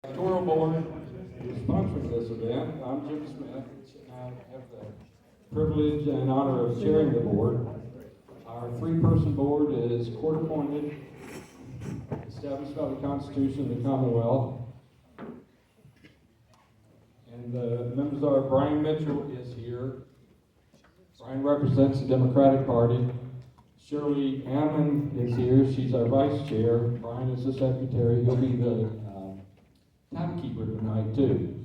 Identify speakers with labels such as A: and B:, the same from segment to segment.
A: Electoral Board is sponsoring this event. I'm Jim Smith, and I have the privilege and honor of chairing the board. Our three-person board is court-appointed, established by the Constitution of the Commonwealth. And the members are Brian Mitchell is here. Brian represents the Democratic Party. Shirley Ammon is here. She's our vice chair. Brian is the secretary. He'll be the timekeeper tonight too.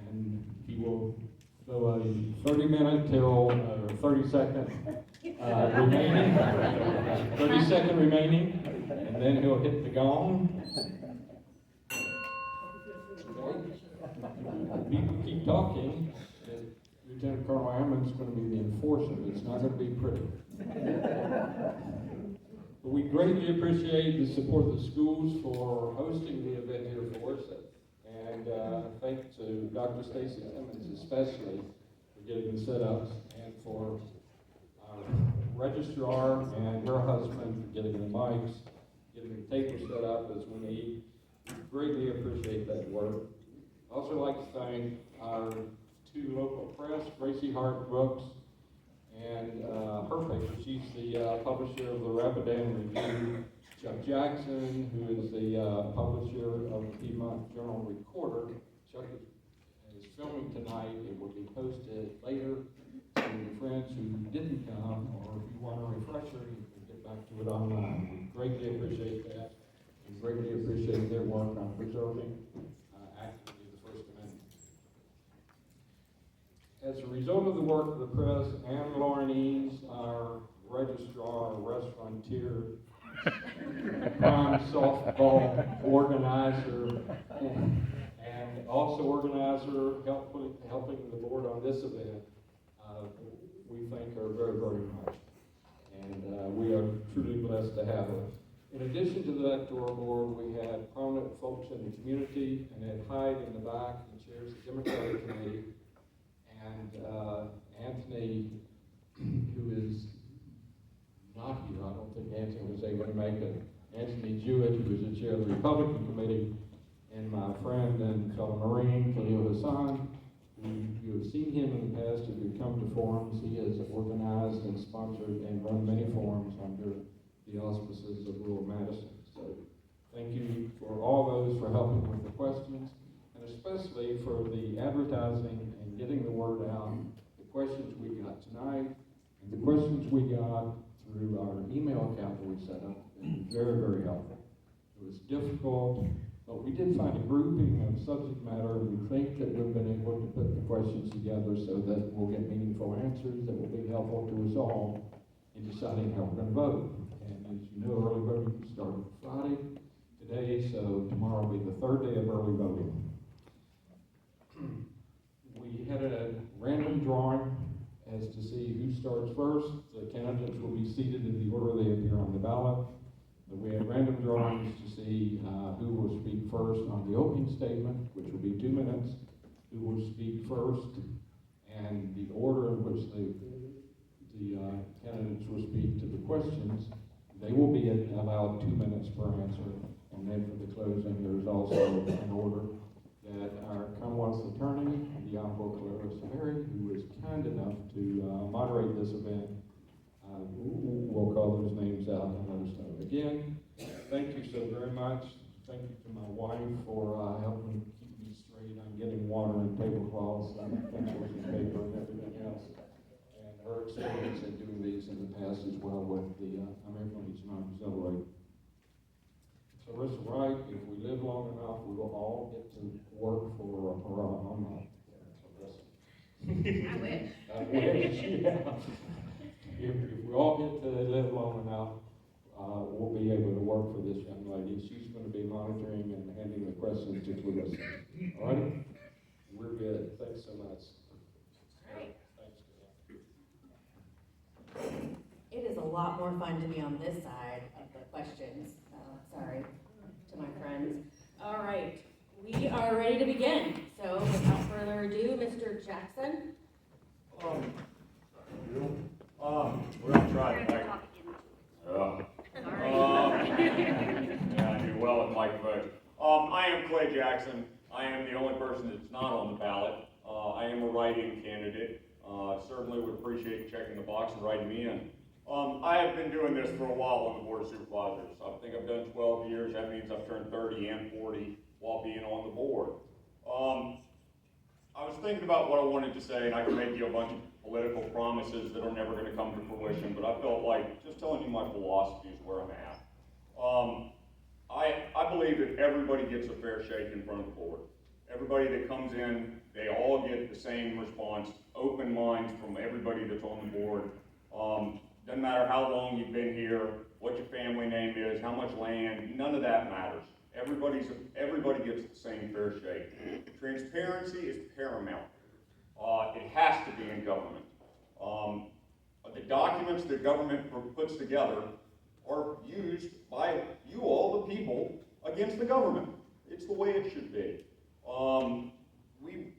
A: And he will go a 30-minute till 30-second remaining. 30-second remaining. And then he'll hit the gong. People keep talking. Lieutenant Colonel Ammon's going to be the enforcer. It's not going to be pretty. But we greatly appreciate the support of the schools for hosting the event here for us. And thanks to Dr. Stacy Timmons especially for getting the setups, and for our registrar and her husband for getting the mics, getting the table set up as we need. We greatly appreciate that work. I'd also like to thank our two local press, Gracie Hart Brooks and her paper. She's the publisher of the Rapidan Review. Chuck Jackson, who is the publisher of the Piedmont Journal Recorder. Chuck is filming tonight. It will be posted later. So your friends who didn't come, or if you want a refresher, you can get back to it online. We greatly appreciate that. We greatly appreciate their work on preserving actively the First Amendment. As a result of the work of the press, Anne Lauren Eames, our registrar, restaurateur, prime softball organizer, and also organizer helping the board on this event, we thank her very, very much. And we are truly blessed to have her. In addition to the electoral board, we had prominent folks in the community, and Ed Hyde in the back, who chairs the Democratic Committee, and Anthony, who is not here. I don't think Anthony was able to make it. Anthony Jewett, who is the chair of the Republican Committee, and my friend and fellow Marine, Khalil Hassan, who you have seen him in the past if you've come to forums. He has organized and sponsored and run many forums under the auspices of rural Madison. So thank you for all those for helping with the questions, and especially for the advertising and getting the word out. The questions we got tonight and the questions we got through our email account that we set up has been very, very helpful. It was difficult, but we did find a grouping of subject matter, and we think that we've been able to put the questions together so that we'll get meaningful answers that will be helpful to us all in deciding how we're going to vote. And as you know, early voting started Friday today, so tomorrow will be the third day of early voting. We had a random drawing as to see who starts first. The candidates will be seated in the order they appear on the ballot. But we had random drawings to see who will speak first on the opening statement, which will be 2 minutes, who will speak first, and the order in which the candidates will speak to the questions. They will be allowed 2 minutes per answer. And then for the closing, there's also an order that our Commonwealth's attorney, the Honorable Clara Severi, who was kind enough to moderate this event, we'll call those names out and let us know. Again, thank you so very much. Thank you to my wife for helping keep me straight on getting water and tablecloths and pencils and paper and everything else. And her experience in doing these in the past as well with the American Legion Auxiliary. So it's right, if we live long enough, we will all get to work for Oklahoma.
B: I wish.
A: I wish, yeah. If we all get to live long enough, we'll be able to work for this young lady. She's going to be monitoring and handing the questions to us. All right? We're good. Thanks so much.
B: All right.
A: Thanks.
B: It is a lot more fun to be on this side of the questions. Sorry to my friends. All right. We are ready to begin. So without further ado, Mr. Jackson.
C: We're gonna try to make. Yeah, I do well at microphone. I am Clay way, Jackson, I am the only person that's not on the ballot. I am a write-in candidate. Certainly would appreciate you checking the box and writing me in. I have been doing this for a while on the Board of Supervisors. I think I've done 12 years. That means I've turned 30 and 40 while being on the board. I was thinking about what I wanted to say, and I can make you a bunch of political promises that are never going to come to fruition, but I felt like just telling you my philosophy is where I'm at. I believe that everybody gets a fair shake in front of the board. Everybody that comes in, they all get the same response, open minds from everybody that's on the board. Doesn't matter how long you've been here, what your family name is, how much land, none of that matters. Everybody gets the same fair shake. Transparency is paramount. It has to be in government. The documents that government puts together are used by you all, the people, against the government. It's the way it should be.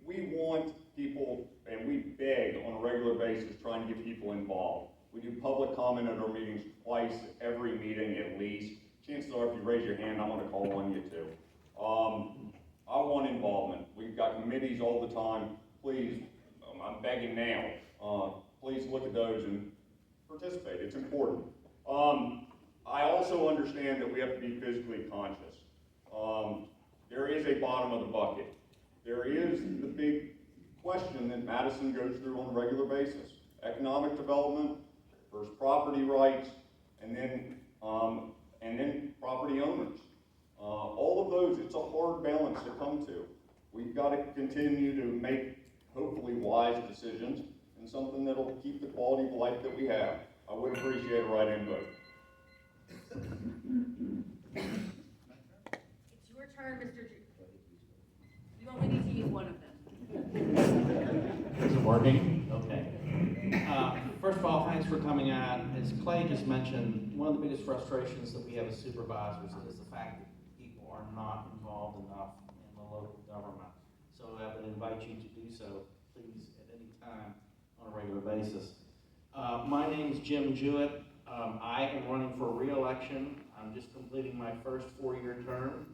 C: We want people, and we beg on a regular basis, trying to get people involved. We do public comment at our meetings twice every meeting at least. Chances are, if you raise your hand, I'm going to call on you too. I want involvement. We've got committees all the time. Please, I'm begging now. Please look at those and participate. It's important. I also understand that we have to be physically conscious. There is a bottom of the bucket. There is the big question that Madison goes through on a regular basis. Economic development, first property rights, and then property owners. All of those, it's a hard balance to come to. We've got to continue to make, hopefully, wise decisions and something that'll keep the quality of life that we have. I would appreciate a write-in vote.
B: It's your turn, Mr. You only need to use one of them.
D: Is it working? Okay. First of all, thanks for coming out. As Clay just mentioned, one of the biggest frustrations that we have as supervisors is the fact that people are not involved enough in the local government. So I would invite you to do so, please, at any time on a regular basis. My name is Jim Jewett. I am running for re-election. I'm just completing my first 4-year term.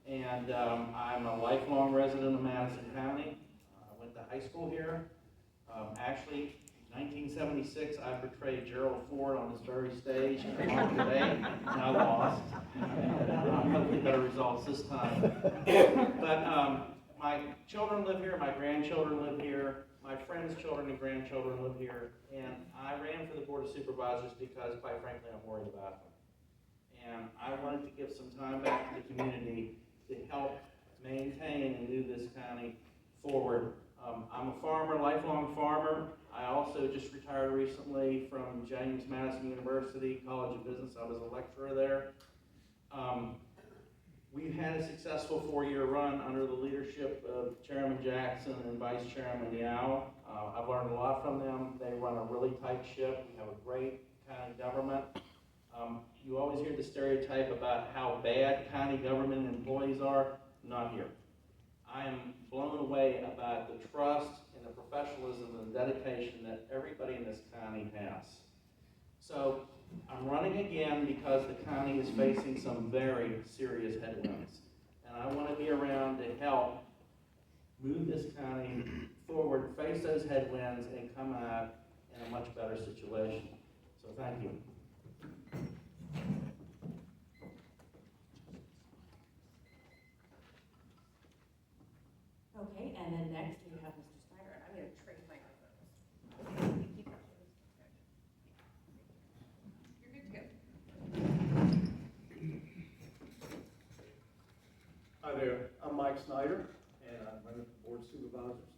D: And I'm a lifelong resident of Madison County. I went to high school here. Actually, 1976, I portrayed Gerald Ford on this very stage on today, and I lost. Hopefully better results this time. But my children live here, my grandchildren live here, my friends' children and grandchildren live here, and I ran for the Board of Supervisors because, quite frankly, I'm worried about them. And I wanted to give some time back to the community to help maintain and move this county forward. I'm a farmer, lifelong farmer. I also just retired recently from James Madison University College of Business. I was a lecturer there. We've had a successful 4-year run under the leadership of Chairman Jackson and Vice Chairman Yao. I've learned a lot from them. They run a really tight ship. We have a great county government. You always hear the stereotype about how bad county government employees are. Not here. I am blown away about the trust and the professionalism and the dedication that everybody in this county has. So I'm running again because the county is facing some very serious headwinds. And I want to be around to help move this county forward, face those headwinds, and come out in a much better situation. So thank you.
B: Okay, and then next we have Mr. Snider, and I'm going to trade microphones. You're good to go.
E: Hi there, I'm Mike Snider, and I'm running for Board of Supervisors.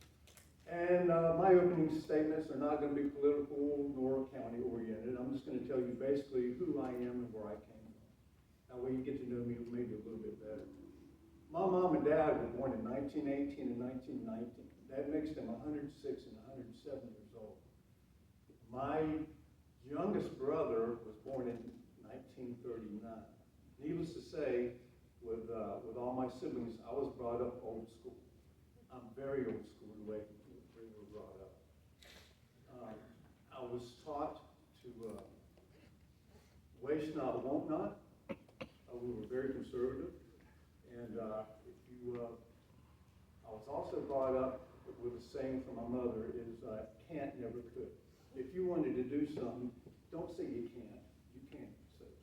E: And my opening statements are not going to be political nor county oriented. I'm just going to tell you basically who I am and where I came from. That way you get to know me maybe a little bit better. My mom and dad were born in 1918 and 1919. That makes them 106 and 107 years old. My youngest brother was born in 1939. Needless to say, with all my siblings, I was brought up old school. I'm very old school in the way we were brought up. I was taught to waste not, want not. We were very conservative. And if you I was also brought up with a saying from my mother is, can't, never could. If you wanted to do something, don't say you can't. You can't say it.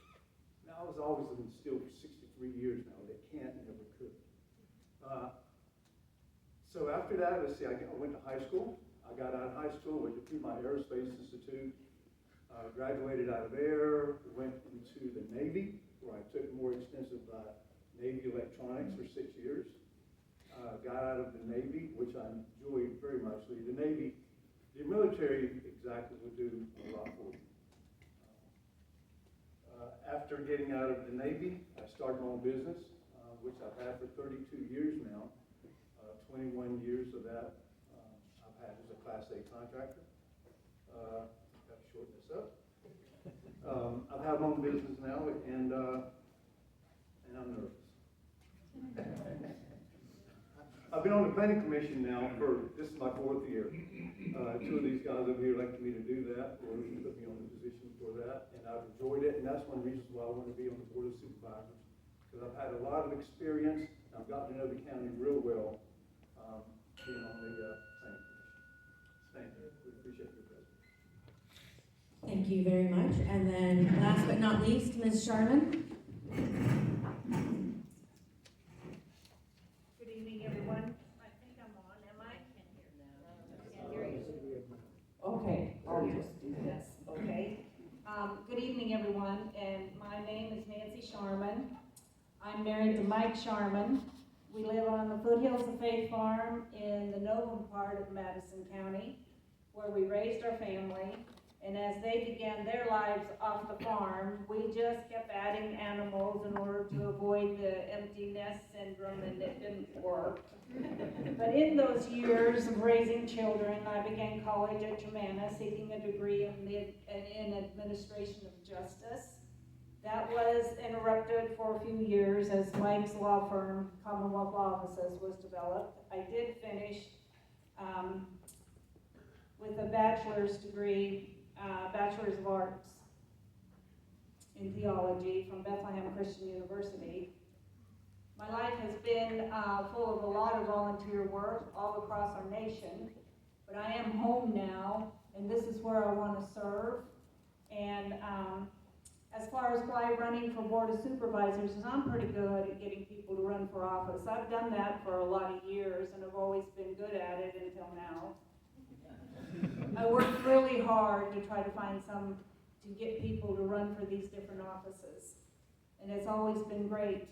E: Now, I was always instilled for 63 years now that can't, never could. So after that, let's see, I went to high school. I got out of high school, went to my Aerospace Institute, graduated out of there, went into the Navy, where I took more extensive Navy electronics for 6 years. Got out of the Navy, which I enjoyed very much. The Navy, the military exactly would do a lot for you. After getting out of the Navy, I started my own business, which I've had for 32 years now. 21 years of that I've had as a Class A contractor. Got to shorten this up. I've had my own business now, and I'm nervous. I've been on the planning commission now this is my 4th year. 2 of these guys over here elected me to do that, or put me on the position for that, and I've enjoyed it, and that's one of the reasons why I want to be on the Board of Supervisors, because I've had a lot of experience, and I've gotten to know the county real well, being on the planning commission. Thank you. We appreciate your presence.
B: Thank you very much. And then last but not least, Ms. Sharmin.
F: Good evening, everyone. I think I'm on, am I? Can't hear you. Okay, I'll just do this, okay? Good evening, everyone, and my name is Nancy Sharmin. I'm married to Mike Sharmin. We live on the foothills of Faith Farm in the Novum part of Madison County, where we raised our family. And as they began their lives off the farm, we just kept adding animals in order to avoid the empty nest syndrome, and it didn't work. But in those years of raising children, I began college at Jewett, seeking a degree in administration of justice. That was interrupted for a few years as Mike's law firm, Commonwealth Law Offices, was developed. I did finish with a bachelor's degree, Bachelor's of Arts in Theology from Bethlehem Christian University. My life has been full of a lot of volunteer work all across our nation, but I am home now, and this is where I want to serve. And as far as why running for Board of Supervisors is, I'm pretty good at getting people to run for office. I've done that for a lot of years, and I've always been good at it until now. I worked really hard to try to get people to run for these different offices. And it's always been great.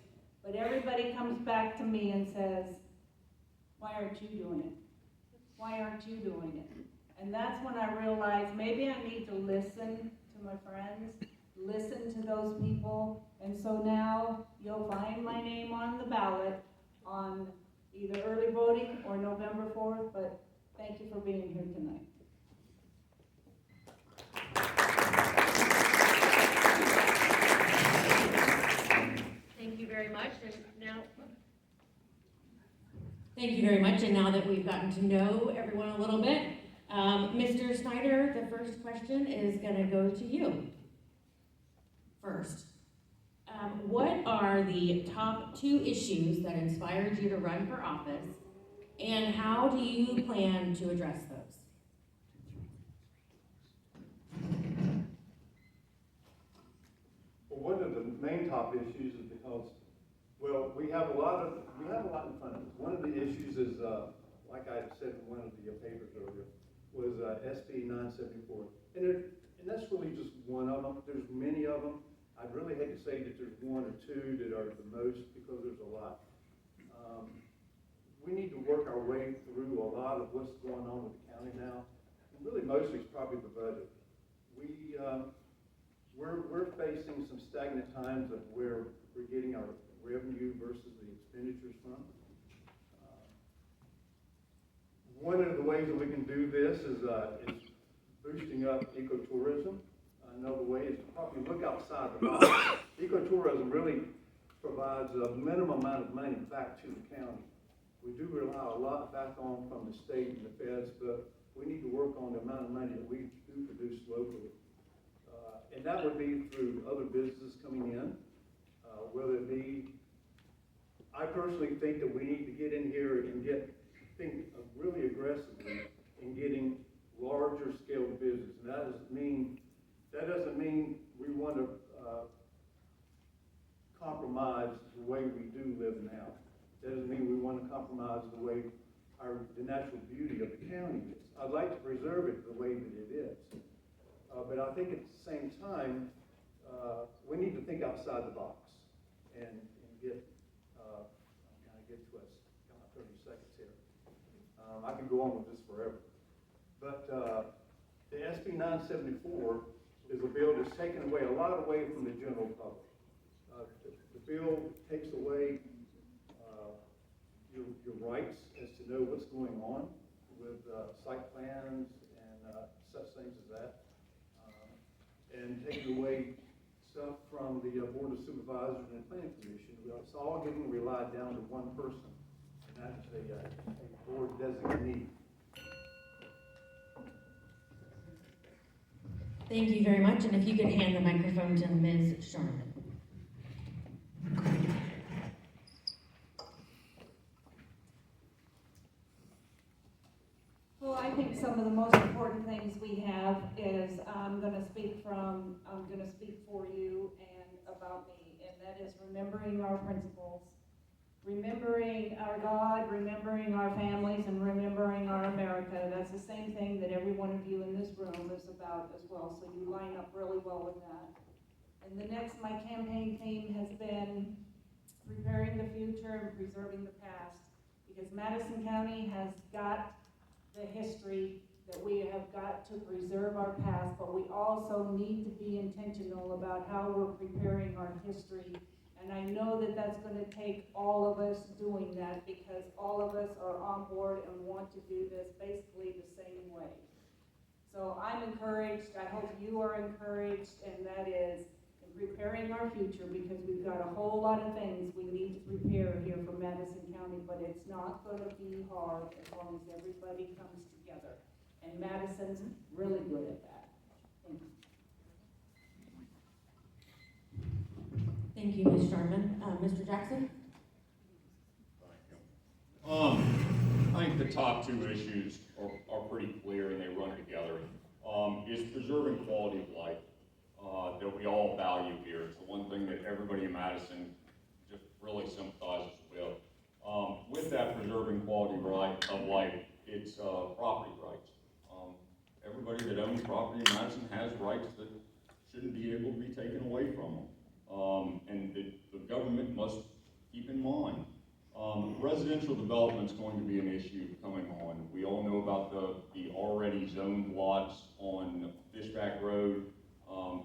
F: But everybody comes back to me and says, why aren't you doing it? Why aren't you doing it? And that's when I realized maybe I need to listen to my friends, listen to those people. And so now you'll find my name on the ballot on either early voting or November 4th, but thank you for being here tonight.
B: Thank you very much. Thank you very much. And now that we've gotten to know everyone a little bit, Mr. Snider, the first question is going to go to you first. What are the top 2 issues that inspired you to run for office, and how do you plan to address those?
E: Well, one of the main top issues is because, well, we have a lot in front of us. One of the issues is, like I said in one of the papers earlier, was SB 974. And that's really just one of them. There's many of them. I'd really hate to say that there's 1 or 2 that are the most, because there's a lot. We need to work our way through a lot of what's going on with the county now. And really mostly it's probably the budget. We're facing some stagnant times of where we're getting our revenue versus the expenditures from. One of the ways that we can do this is boosting up ecotourism. Another way is to probably look outside the box. Ecotourism really provides a minimum amount of money back to the county. We do rely a lot back on from the state and the feds, but we need to work on the amount of money that we do produce locally. And that would be through other businesses coming in, whether it be I personally think that we need to get in here and think really aggressively in getting larger scale business. And that doesn't mean we want to compromise the way we do live now. That doesn't mean we want to compromise the way the natural beauty of the county is. I'd like to preserve it the way that it is. But I think at the same time, we need to think outside the box and get, I'm kind of get to us, got my 30 seconds here. I can go on with this forever. But the SB 974 is a bill that's taken away a lot from the general public. The bill takes away your rights as to know what's going on with site plans and such things as that. And taking away stuff from the Board of Supervisors and Planning Commission. It's all getting relied down to one person, and that's a board designee.
B: Thank you very much, and if you could hand the microphone to Ms. Sharmin.
F: Well, I think some of the most important things we have is, I'm gonna speak for you and about me, and that is remembering our principles, remembering our God, remembering our families, and remembering our America. That's the same thing that every one of you in this room is about as well, so you line up really well with that. And the next, my campaign theme has been preparing the future and preserving the past, because Madison County has got the history that we have got to preserve our past, but we also need to be intentional about how we're preparing our history. And I know that that's going to take all of us doing that, because all of us are on board and want to do this basically the same way. So I'm encouraged, I hope you are encouraged, and that is in preparing our future, because we've got a whole lot of things we need to prepare here for Madison County, but it's not going to be hard as long as everybody comes together. And Madison's really good at that. Thank you.
B: Thank you, Ms. Sharmin. Mr. Jackson?
C: I think the top two issues are pretty clear and they run together. Is preserving quality of life that we all value here. It's the one thing that everybody in Madison just really sympathizes with. With that preserving quality of life, it's property rights. Everybody that owns property in Madison has rights that shouldn't be able to be taken away from them. And the government must keep in mind. Residential development is going to be an issue coming on. We all know about the already zoned lots on Fishback Road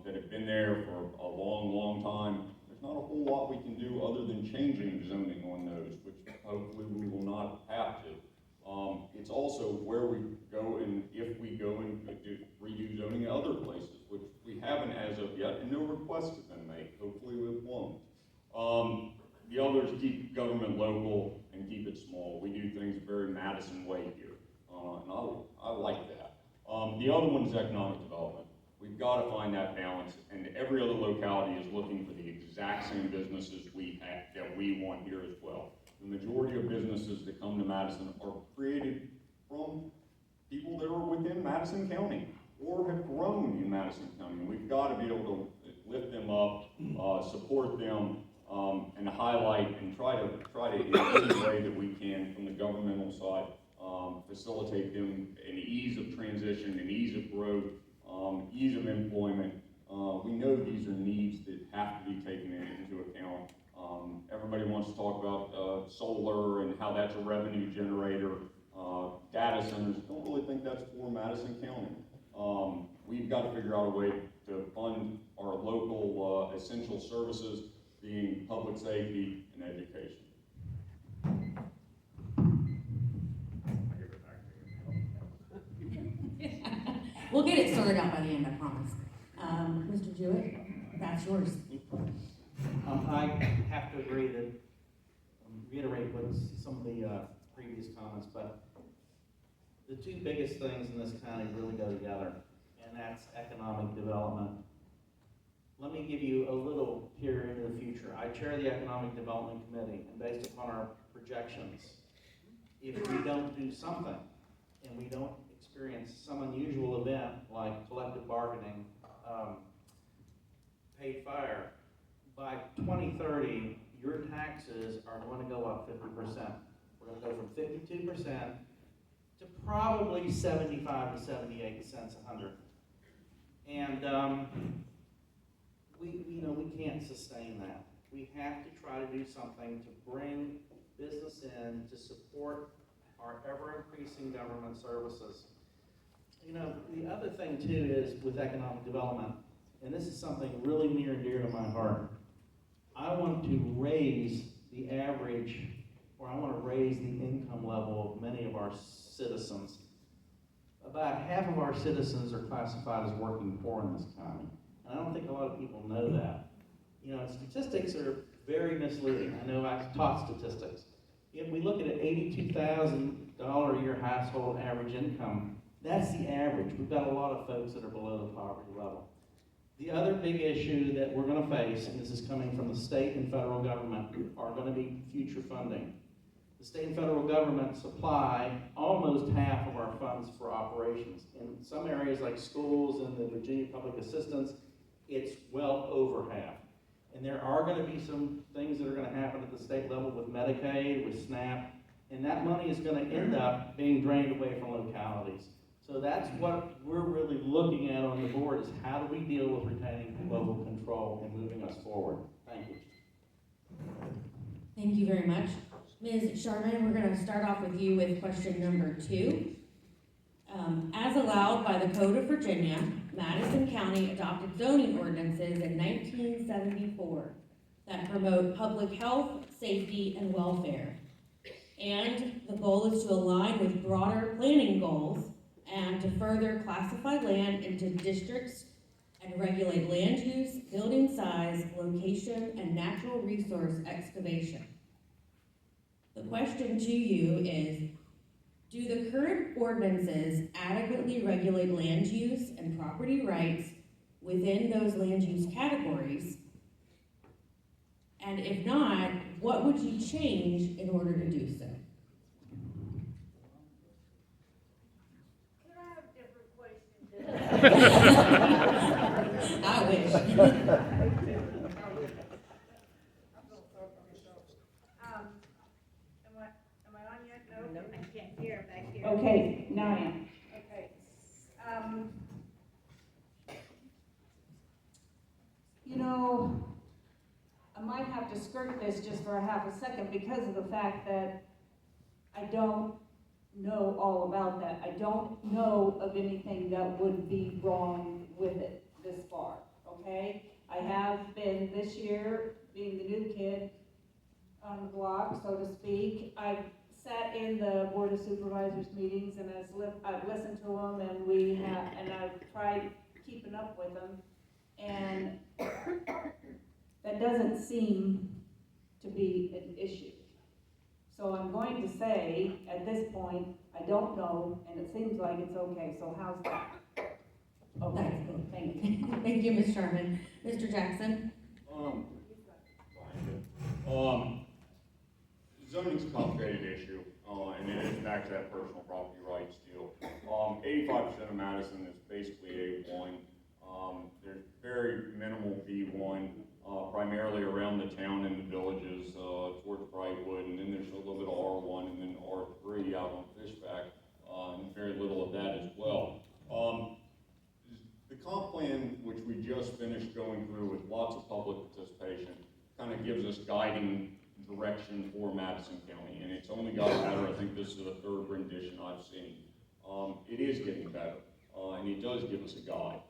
C: that have been there for a long, long time. There's not a whole lot we can do other than changing zoning on those, which hopefully we will not have to. It's also where we go and if we go and redo zoning in other places, which we haven't as of yet, and no requests have been made. Hopefully we won't. The others keep government local and keep it small. We do things very Madison way here, and I like that. The other one is economic development. We've got to find that balance, and every other locality is looking for the exact same businesses that we want here as well. The majority of businesses that come to Madison are created from people that are within Madison County or have grown in Madison County. And we've got to be able to lift them up, support them, and highlight and try to in any way that we can from the governmental side, facilitate them an ease of transition, an ease of growth, ease of employment. We know these are needs that have to be taken into account. Everybody wants to talk about solar and how that's a revenue generator. Data centers, don't really think that's for Madison County. We've got to figure out a way to fund our local essential services, being public safety and education.
B: We'll get it sorted out by the end, I promise. Mr. Jewett, that's yours.
D: I have to agree that, reiterate what some of the previous comments, but the two biggest things in this county really go together, and that's economic development Let me give you a little peer into the future. I chair the Economic Development Committee, and based upon our projections, if we don't do something, and we don't experience some unusual event like collective bargaining, paid fire, by 2030, your taxes are going to go up 50%. We're going to go from 52% to probably 75 to 78 cents a hundred. And we can't sustain that. We have to try to do something to bring business in to support our ever-increasing government services. The other thing too is with economic development, and this is something really near and dear to my heart. I want to raise the average, or I want to raise the income level of many of our citizens. About half of our citizens are classified as working poor in this county. And I don't think a lot of people know that. Statistics are very misleading. I know I've taught statistics. If we look at an $82,000 a year household average income, that's the average. We've got a lot of folks that are below the poverty level. The other big issue that we're going to face, and this is coming from the state and federal government, are going to be future funding. The state and federal government supply almost half of our funds for operations. In some areas like schools and the Virginia Public Assistance, it's well over half. And there are going to be some things that are going to happen at the state level with Medicaid, with SNAP, and that money is going to end up being drained away from localities. So that's what we're really looking at on the board, is how do we deal with retaining local control and moving us forward. Thank you.
B: Thank you very much. Ms. Sharmin, we're going to start off with you with question number 2. As allowed by the Code of Virginia, Madison County adopted zoning ordinances in 1974 that promote public health, safety, and welfare. And the goal is to align with broader planning goals and to further classify land into districts and regulate land use, building size, location, and natural resource excavation. The question to you is, do the current ordinances adequately regulate land use and property rights within those land use categories? And if not, what would you change in order to do so?
G: Could I have different questions?
B: I wish.
G: Am I on yet? No, I can't hear back here.
F: Okay, now I am.
G: Okay.
F: I might have to skirt this just for a half a second because of the fact that I don't know all about that. I don't know of anything that would be wrong with it this far, okay? I have been this year, being the new kid on the block, so to speak. I've sat in the Board of Supervisors meetings and I've listened to them, and I've tried keeping up with them, and that doesn't seem to be an issue. So I'm going to say, at this point, I don't know, and it seems like it's okay, so how's that? Okay,
B: That's cool.
F: thank you.
B: Thank you, Ms. Sharmin. Mr. Jackson?
C: Zoning's a complicated issue, and it is back to that personal property rights deal. 85% of Madison is basically A1. There's very minimal B1, primarily around the town and the villages, towards Brightwood, and then there's a little bit of R1 and then R3 out on Fishback, and very little of that as well. The comp plan, which we just finished going through with lots of public participation, kind of gives us guiding direction for Madison County, and it's only got better. I think this is the 3rd rendition I've seen. It is getting better, and it does give us a guide.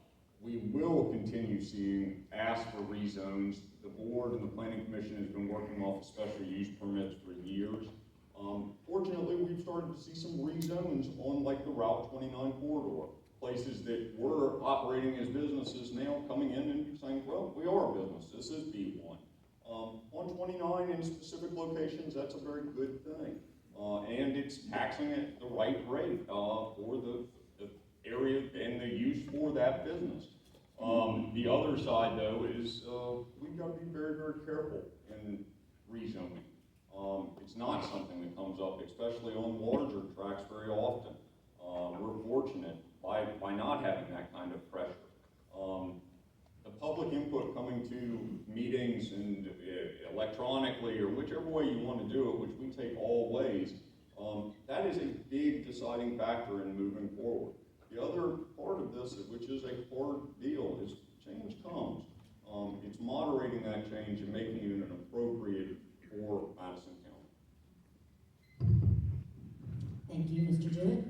C: We will continue seeing asks for rezones. The board and the planning commission has been working off of special use permits for years. Fortunately, we've started to see some rezones on like the Route 29 corridor. Places that were operating as businesses now coming in and saying, well, we are a business, this is B1. On 29 in specific locations, that's a very good thing. And it's taxing at the right rate for the area and the use for that business. The other side, though, is we've got to be very, very careful in rezoning. It's not something that comes up, especially on larger tracts, very often. We're fortunate by not having that kind of pressure. The public input coming to meetings and electronically, or whichever way you want to do it, which we take all ways, that is a big deciding factor in moving forward. The other part of this, which is a hard deal, is change comes. It's moderating that change and making it an appropriate for Madison County.
B: Thank you, Mr. Jewett.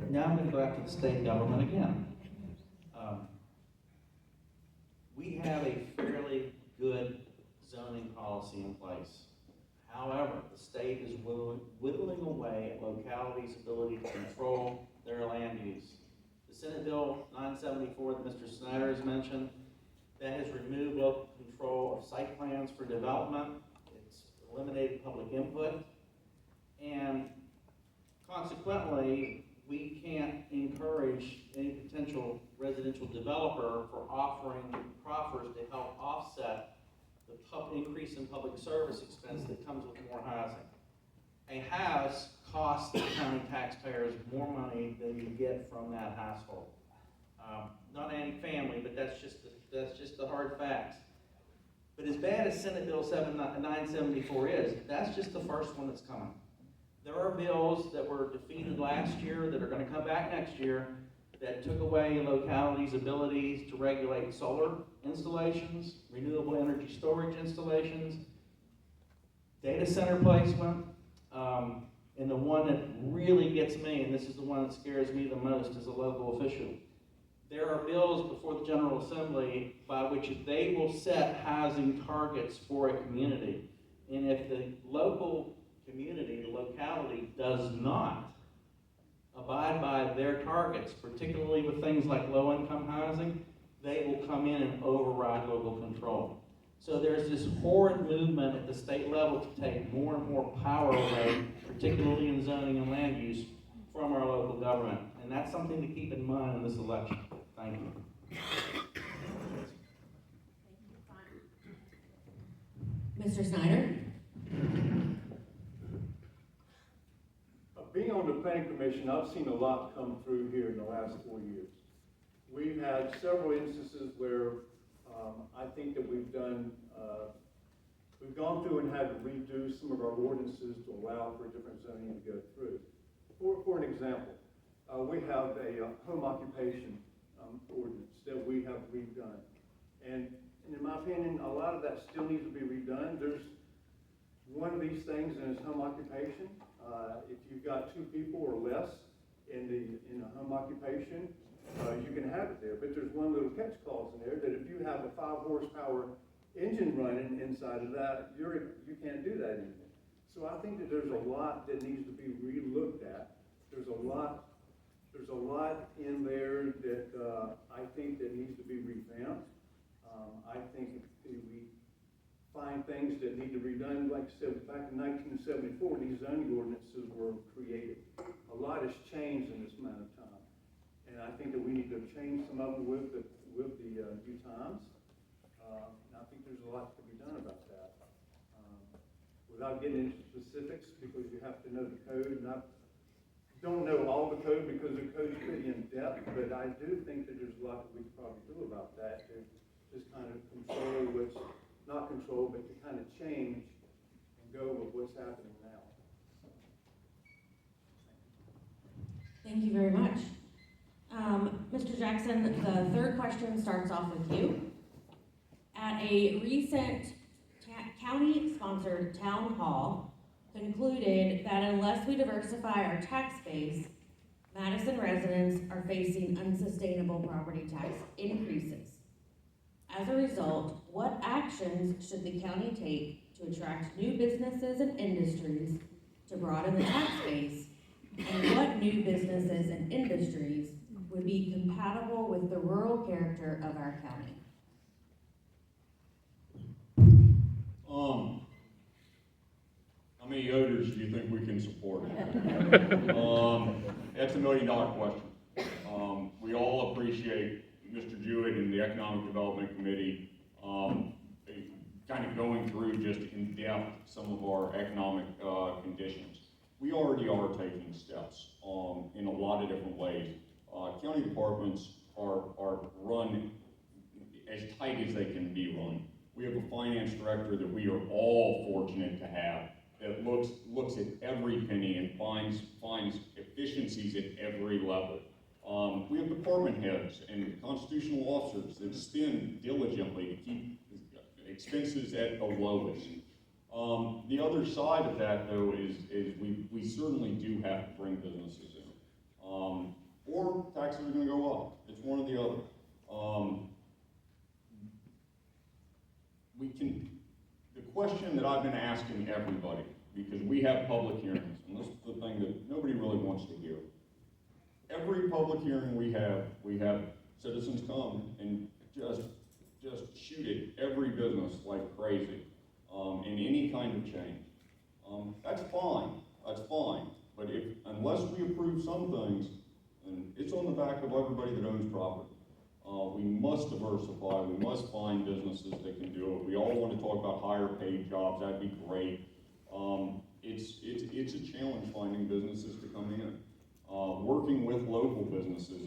D: Now I'm going to go back to the state government again. We have a fairly good zoning policy in place. However, the state is whittling away at localities' ability to control their land use. The Senate Bill 974 that Mr. Snider has mentioned, that has removed local control of site plans for development. It's eliminated public input. And consequently, we can't encourage any potential residential developer for offering proffers to help offset the increase in public service expense that comes with more housing. A house costs the county taxpayers more money than you get from that household. Not any family, but that's just the hard facts. But as bad as Senate Bill 974 is, that's just the first one that's coming. There are bills that were defeated last year that are going to come back next year that took away localities' abilities to regulate solar installations, renewable energy storage installations, data center placement, and the one that really gets me, and this is the one that scares me the most as a local official. There are bills before the General Assembly by which they will set housing targets for a community. And if the local community, the locality, does not abide by their targets, particularly with things like low-income housing, they will come in and override local control. So there's this horrid movement at the state level to take more and more power away, particularly in zoning and land use, from our local government. And that's something to keep in mind in this election. Thank you.
B: Mr. Snider?
E: Being on the planning commission, I've seen a lot come through here in the last 4 years. We've had several instances where I think that we've gone through and had to redo some of our ordinances to allow for different zoning to go through. For an example, we have a home occupation ordinance that we have redone. And in my opinion, a lot of that still needs to be redone. There's one of these things in its home occupation. If you've got 2 people or less in a home occupation, you can have it there. But there's one little catch clause in there that if you have a 5 horsepower engine running inside of that, you can't do that anymore. So I think that there's a lot that needs to be re-looked at. There's a lot in there that I think that needs to be revamped. I think if we find things that need to be redone, like I said, back in 1974, these zoning ordinances were created. A lot has changed in this amount of time. And I think that we need to change some of them with the new times. And I think there's a lot to be done about that. Without getting into specifics, because you have to know the code, and I don't know all the code because the code's pretty in-depth, but I do think that there's a lot that we could probably do about that to just kind of control what's, not control, but to kind of change and go with what's happening now.
B: Thank you very much. Mr. Jackson, the third question starts off with you. At a recent county-sponsored town hall, concluded that unless we diversify our tax base, Madison residents are facing unsustainable property tax increases. As a result, what actions should the county take to attract new businesses and industries to broaden the tax base, and what new businesses and industries would be compatible with the rural character of our county?
C: How many odors do you think we can support? That's $1 million question. we all appreciate Mr. Jewett and the Economic Development Committee, kind of going through just in depth some of our economic, conditions. We already are taking steps, in a lot of different ways. County departments are run as tight as they can be run. We have a finance director that we are all fortunate to have that looks at every penny and finds efficiencies at every level. We have department heads and constitutional officers that spend diligently to keep expenses at the lowest. The other side of that, though, is we certainly do have to bring businesses in. Or taxes are going to go up. It's one or the other. The question that I've been asking everybody, because we have public hearings, and this is the thing that nobody really wants to hear. Every public hearing we have citizens come and just shoot at every business like crazy, in any kind of change. That's fine, but unless we approve some things, and it's on the back of everybody that owns property. We must diversify, we must find businesses that can do it. We all want to talk about higher paid jobs, that'd be great. It's a challenge finding businesses to come in. Working with local businesses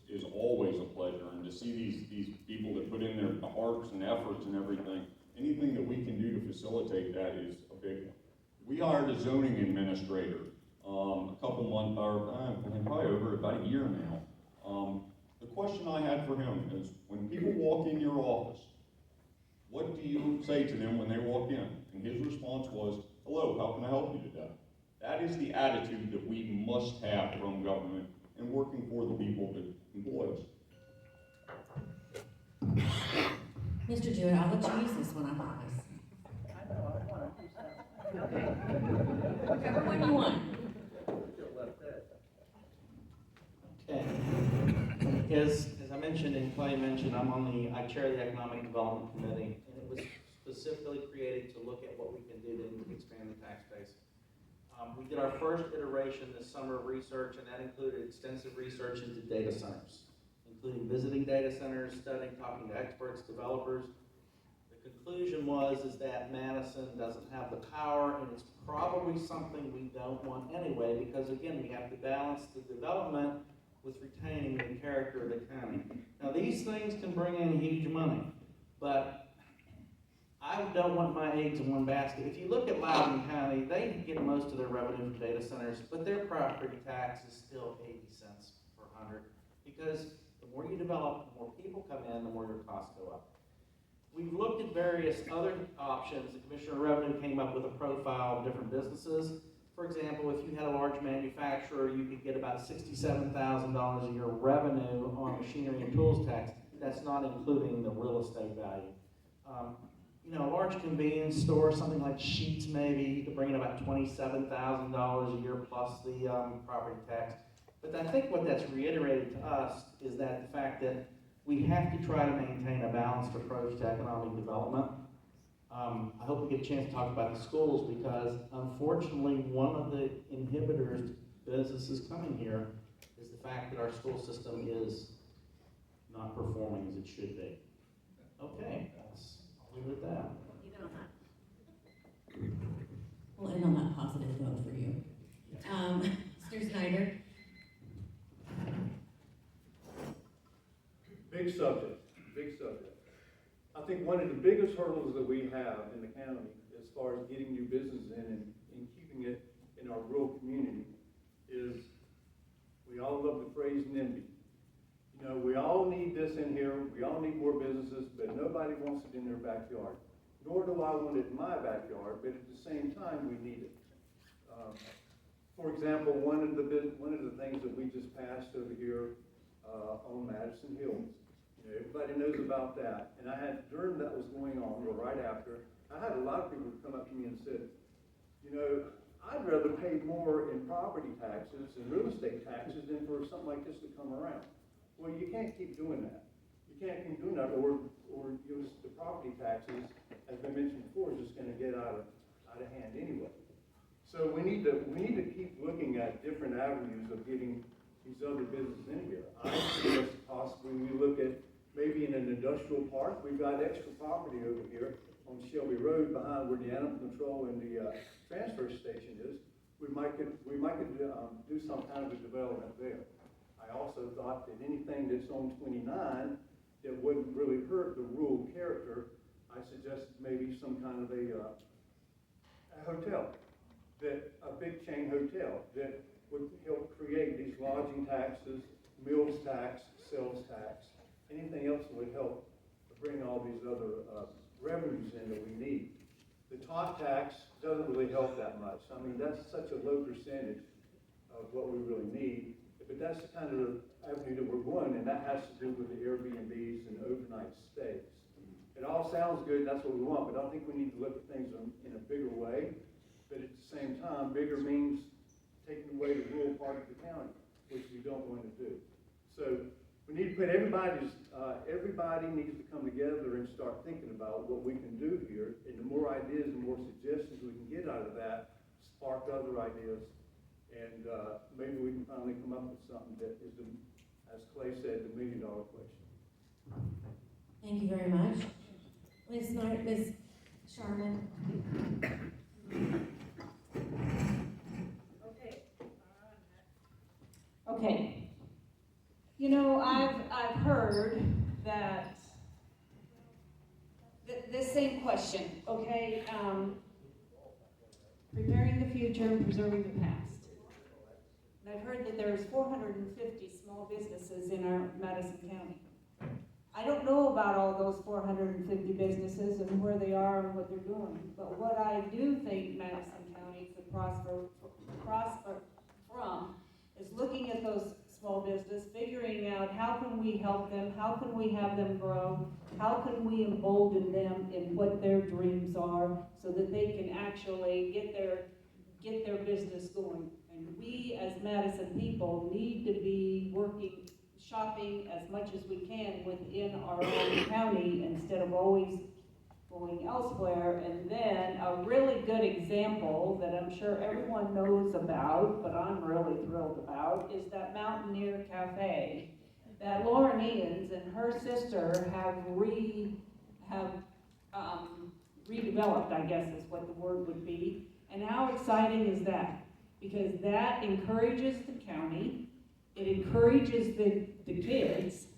C: is always a pleasure, and to see these people that put in their hearts and efforts and everything, anything that we can do to facilitate that is a big one. We hired a zoning administrator a couple months, or probably over about a year now. The question I had for him is, when people walk in your office, what do you say to them when they walk in? And his response was, "Hello, how can I help you today?" That is the attitude that we must have from government and working for the people that employ us.
B: Mr. Jewett, I'll let you use this one, I promise.
E: I know, I want to do something.
B: Whichever one you want.
D: Okay. As I mentioned and Clay mentioned, I chair the Economic Development Committee, and it was specifically created to look at what we can do to expand the tax base. We did our first iteration this summer of research, and that included extensive research into data centers, including visiting data centers, studying, talking to experts, developers. The conclusion is that Madison doesn't have the power, and it's probably something we don't want anyway, because again, we have to balance the development with retaining the character of the county. Now, these things can bring in huge money, but I don't want my eggs in one basket. If you look at Loudoun County, they get most of their revenue from data centers, but their property tax is still 80 cents per 100, because the more you develop, the more people come in, the more your costs go up. We've looked at various other options. The Commissioner of Revenue came up with a profile of different businesses. For example, if you had a large manufacturer, you could get about $67,000 a year revenue on machinery and tools tax. That's not including the real estate value. A large convenience store, something like Sheetz maybe, you could bring in about $27,000 a year plus the property tax. But I think what that's reiterated to us is that the fact that we have to try to maintain a balanced approach to economic development. I hope we get a chance to talk about the schools, because unfortunately one of the inhibitors to businesses coming here is the fact that our school system is not performing as it should be. Okay, I'll leave it at that.
B: Even on that. We'll end on that positive note for you. Mr. Snider?
E: Big subject. I think one of the biggest hurdles that we have in the county as far as getting new business in and keeping it in our rural community is, we all love the phrase NIMBY. We all need this in here, we all need more businesses, but nobody wants it in their backyard. Nor do I want it in my backyard, but at the same time, we need it. For example, one of the things that we just passed over here on Madison Hills, everybody knows about that. And I had, during that was going on, or right after, I had a lot of people come up to me and said, I'd rather pay more in property taxes and real estate taxes than for something like this to come around. Well, you can't keep doing that. You can't keep doing that, or the property taxes, as I mentioned before, is just going to get out of hand anyway. So we need to keep looking at different avenues of getting these other businesses in here. I suggest possibly we look at maybe in an industrial park. We've got extra property over here on Shelby Road behind where the animal control and the transfer station is. We might could do some kind of a development there. I also thought that anything that's on 29 that wouldn't really hurt the rural character, I suggested maybe some kind of a hotel, a big chain hotel that would help create these lodging taxes, meals tax, sales tax, anything else that would help bring all these other revenues in that we need. The top tax doesn't really help that much. I mean, that's such a low percentage of what we really need. But that's the kind of avenue that we're going, and that has to do with the Airbnbs and overnight stays. It all sounds good, that's what we want, but I think we need to look at things in a bigger way. But at the same time, bigger means taking away the rural part of the county, which we don't want to do. So we need to put everybody needs to come together and start thinking about what we can do here. And the more ideas and more suggestions we can get out of that, spark other ideas. And maybe we can finally come up with something that is, as Clay said, the $1 million question.
B: Thank you very much. Ms. Sharmin.
F: Okay. You know, I've heard that this same question, okay? Preparing the future and preserving the past. And I've heard that there's 450 small businesses in our Madison County. I don't know about all those 450 businesses and where they are and what they're doing, but what I do think Madison County could prosper from is looking at those small business, figuring out how can we help them, how can we have them grow, how can we embolden them in what their dreams are so that they can actually get their business going. And we as Madison people need to be shopping as much as we can within our own county instead of always going elsewhere. And then a really good example that I'm sure everyone knows about, but I'm really thrilled about, is that Mountaineer Cafe that Lauren Ians and her sister have redeveloped, I guess is what the word would be. And how exciting is that? Because that encourages the county, it encourages the kids,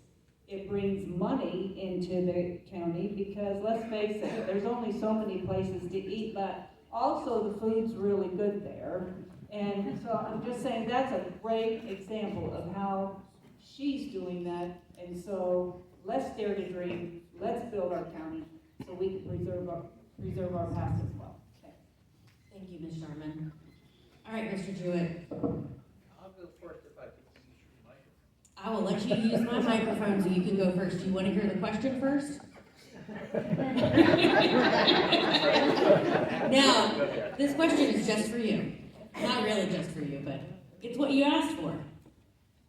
F: it brings money into the county because let's face it, there's only so many places to eat, but also the food's really good there. And so I'm just saying that's a great example of how she's doing that. And so let's dare to dream, let's build our county so we can preserve our past as well. Okay.
B: Thank you, Ms. Sharmin. All right, Mr. Jewett.
H: I'll go first if I can use your microphone.
B: I will let you use my microphone so you can go first. Do you want to hear the question first? Now, this question is just for you. Not really just for you, but it's what you asked for.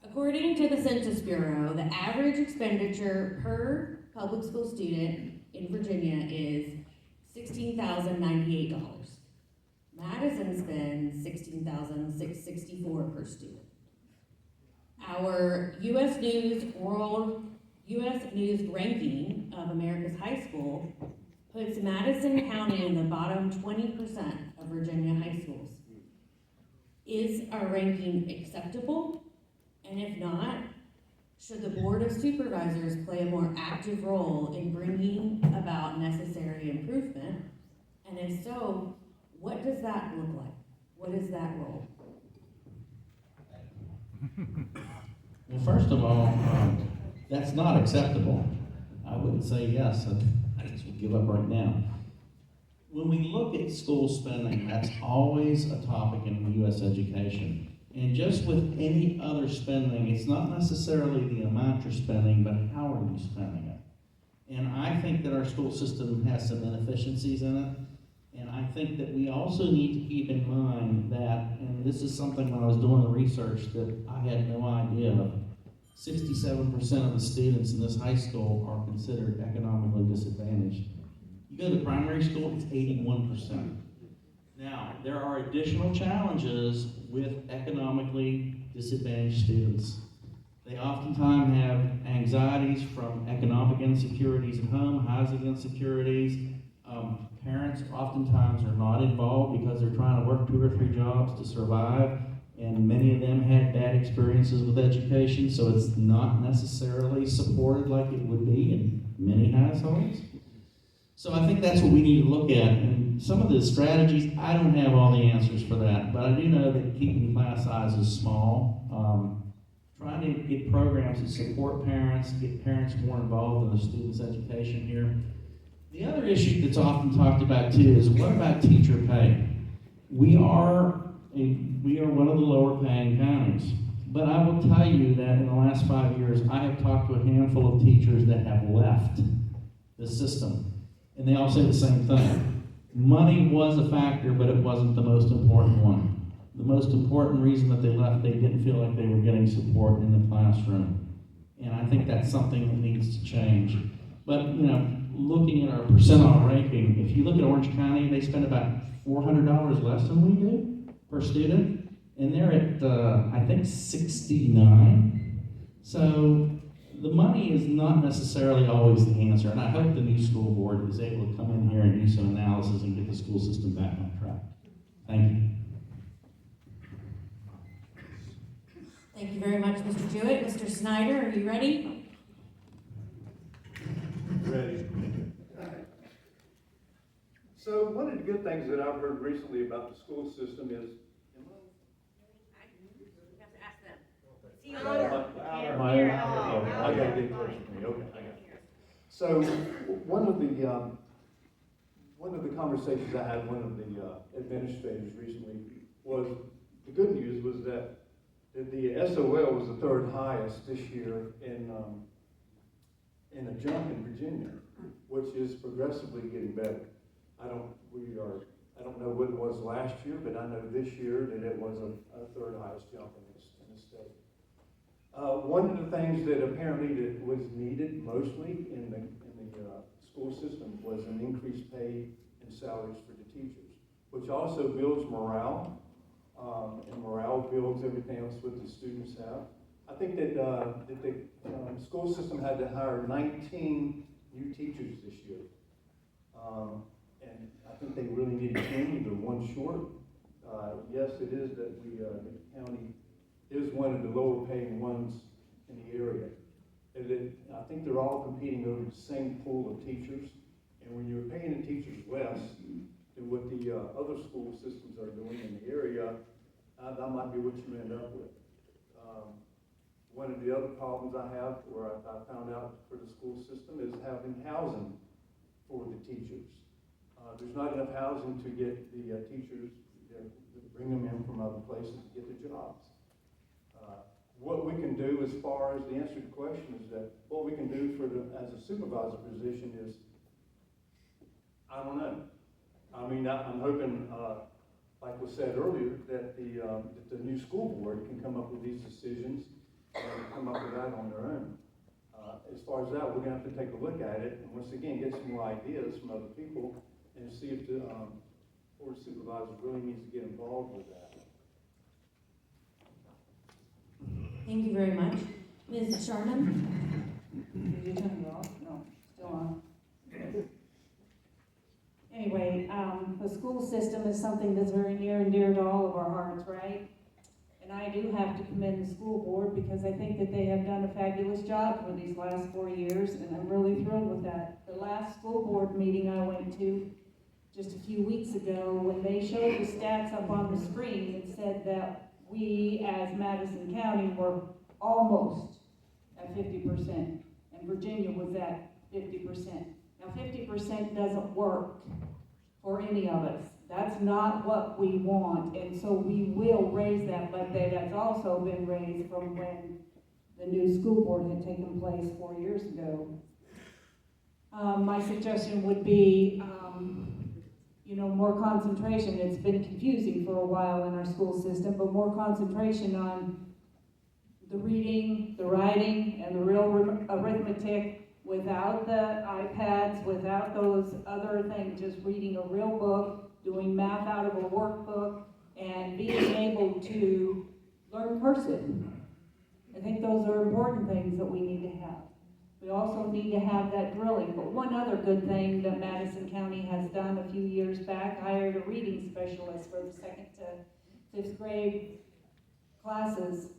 B: According to the Census Bureau, the average expenditure per public school student in Virginia is $16,098. Madison spends $16,664 per student. Our U.S. News ranking of America's high school puts Madison County in the bottom 20% of Virginia high schools. Is our ranking acceptable? And if not, should the Board of Supervisors play a more active role in bringing about necessary improvement? And if so, what does that look like? What is that role?
D: Well, first of all, that's not acceptable. I wouldn't say yes. I just would give up right now. When we look at school spending, that's always a topic in U.S. education. And just with any other spending, it's not necessarily the amount you're spending, but how are you spending it? And I think that our school system has some inefficiencies in it. And I think that we also need to keep in mind that, and this is something when I was doing the research that I had no idea of, 67% of the students in this high school are considered economically disadvantaged. You go to primary school, it's 81%. Now, there are additional challenges with economically disadvantaged students. They oftentimes have anxieties from economic insecurities at home, housing insecurities. Parents oftentimes are not involved because they're trying to work 2 or 3 jobs to survive, and many of them had bad experiences with education, so it's not necessarily supported like it would be in many households. So I think that's what we need to look at, and some of the strategies, I don't have all the answers for that, but I do know that keeping class sizes small, trying to get programs that support parents, get parents more involved in the students' education here. The other issue that's often talked about too is what about teacher pay? We are one of the lower paying counties, but I will tell you that in the last 5 years, I have talked to a handful of teachers that have left the system, and they all say the same thing. Money was a factor, but it wasn't the most important one. The most important reason that they left, they didn't feel like they were getting support in the classroom. And I think that's something that needs to change. But, looking at our percentile ranking, if you look at Orange County, they spend about $400 less than we do per student. And they're at, I think, 69. So the money is not necessarily always the answer. And I hope the new school board is able to come in here and do some analysis and get the school system back on track. Thank you.
B: Thank you very much, Mr. Jewett. Mr. Snider, are you ready?
E: Ready. So one of the good things that I've heard recently about the school system is,
G: You have to ask them. See you
E: I gotta get closer to me, okay, I got it. So one of the conversations I had with one of the administrators recently was, the good news was that the SOL was the 3rd highest this year in a jump in Virginia, which is progressively getting better. I don't know what it was last year, but I know this year that it was a 3rd highest jump in the state. One of the things that apparently that was needed mostly in the school system was an increased pay and salaries for the teachers, which also builds morale, and morale builds everything else what the students have. I think that the school system had to hire 19 new teachers this year. And I think they really needed 10, they're 1 short. Yes, it is that the county is one of the lower paying ones in the area. I think they're all competing over the same pool of teachers. And when you're paying the teachers less than what the other school systems are doing in the area, that might be what you end up with. One of the other problems I have, where I found out for the school system, is having housing for the teachers. There's not enough housing to get the teachers, to bring them in from other places to get the jobs. What we can do as far as the answer to the question is that what we can do as a supervisor position is, I don't know. I mean, I'm hoping, like was said earlier, that the new school board can come up with these decisions and come up with that on their own. As far as that, we're going to have to take a look at it, and once again, get some more ideas from other people, and see if the board of supervisors really needs to get involved with that.
B: Thank you very much. Ms. Sharmin?
F: Did you turn it off? No, still on. Anyway, the school system is something that's very near and dear to all of our hearts, right? And I do have to commend the school board because I think that they have done a fabulous job for these last 4 years, and I'm really thrilled with that. The last school board meeting I went to just a few weeks ago, when they showed the stats up on the screen, it said that we, as Madison County, were almost at 50%, and Virginia was at 50%. Now, 50% doesn't work for any of us. That's not what we want, and so we will raise that, but that's also been raised from when the new school board had taken place 4 years ago. My suggestion would be, more concentration. It's been confusing for a while in our school system, but more concentration on the reading, the writing, and the real arithmetic without the iPads, without those other things, just reading a real book doing math out of a workbook, and being able to learn cursive. I think those are important things that we need to have. We also need to have that drilling. But one other good thing that Madison County has done a few years back, hired a reading specialist for the 2nd to 5th grade classes.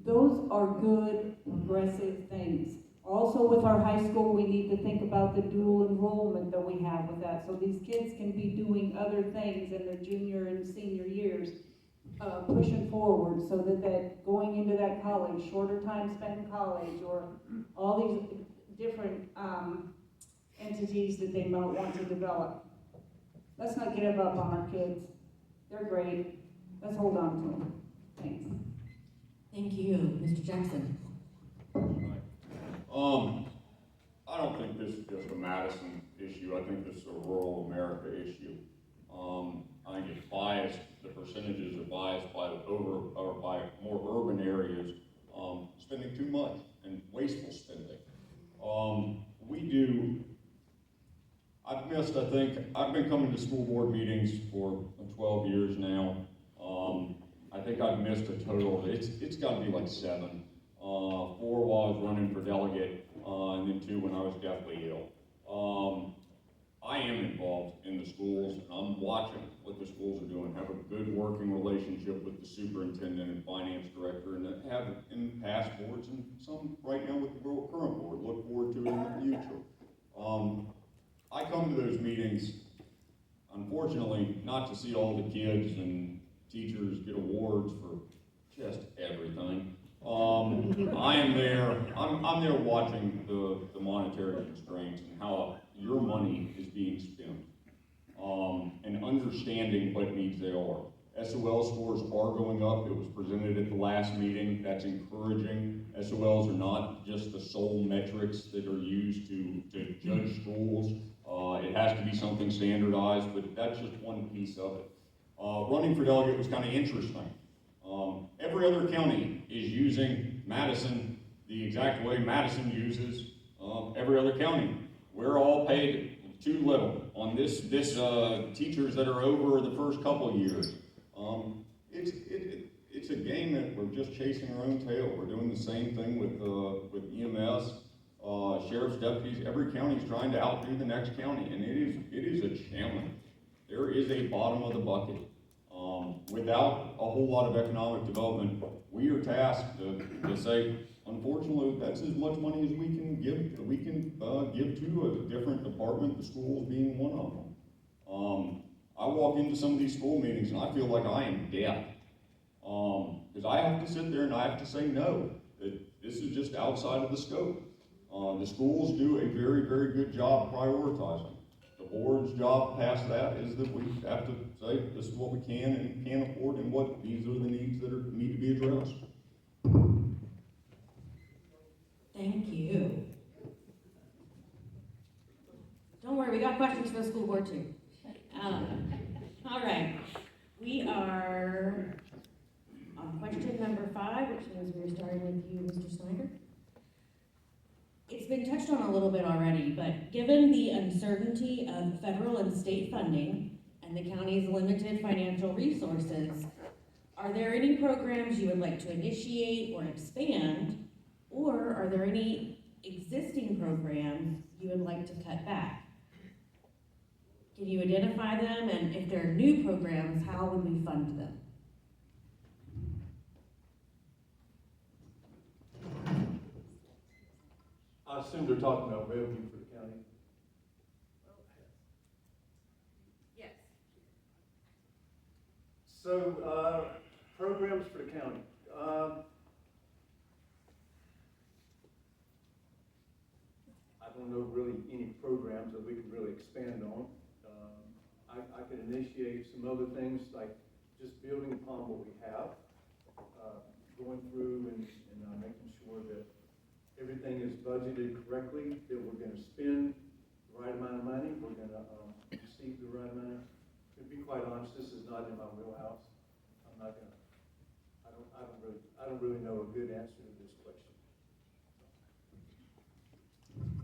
F: Those are good, progressive things. Also with our high school, we need to think about the dual enrollment that we have with that. So these kids can be doing other things in their junior and senior years, pushing forward so that going into that college, shorter time spent in college, or all these different entities that they might want to develop. Let's not give up on our kids. They're great. Let's hold on to them. Thanks.
B: Thank you, Mr. Jackson.
C: I don't think this is just a Madison issue. I think this is a rural America issue. I think it's biased. The percentages are biased by more urban areas spending too much and wasteful spending. I've been coming to school board meetings for 12 years now. I think I've missed a total, it's gotta be like 7. 4 while I was running for delegate, and then 2 when I was deathly ill. I am involved in the schools, and I'm watching what the schools are doing, have a good working relationship with the superintendent and finance director, and have in past boards, and some right now with the current board, look forward to it in the future. I come to those meetings, unfortunately, not to see all the kids and teachers get awards for just everything. I'm there watching the monetary constraints and how your money is being spent, and understanding what needs they are. SOL scores are going up. It was presented at the last meeting. That's encouraging. SOLs are not just the sole metrics that are used to judge schools. It has to be something standardized, but that's just one piece of it. Running for delegate was kind of interesting. Every other county is using Madison the exact way Madison uses every other county. We're all paid too little on this teachers that are over the first couple years. It's a game that we're just chasing our own tail. We're doing the same thing with EMS, sheriff's deputies. Every county is trying to outdo the next county, and it is a challenge. There is a bottom of the bucket. Without a whole lot of economic development, we are tasked to say, unfortunately, that's as much money as we can give. We can give to a different department, the schools being one of them. I walk into some of these school meetings and I feel like I am deaf, because I have to sit there and I have to say no. This is just outside of the scope. The schools do a very, very good job prioritizing. The board's job past that is that we have to say this is what we can and can't afford, and what these are the needs that need to be addressed.
B: Thank you. Don't worry, we got questions for the school board too. All right, we are on question number 5, which means we're starting with you, Mr. Snider. It's been touched on a little bit already, but given the uncertainty of federal and state funding and the county's limited financial resources, are there any programs you would like to initiate or expand, or are there any existing programs you would like to cut back? Can you identify them, and if they're new programs, how would we fund them?
E: I assume they're talking about revenue for the county.
G: Yes.
E: So, programs for the county. I don't know really any programs that we can really expand on. I could initiate some other things, like just building upon what we have, going through and making sure that everything is budgeted correctly, that we're gonna spend the right amount of money, we're gonna receive the right amount. To be quite honest, this is not in my wheelhouse. I'm not gonna, I don't really know a good answer to this question.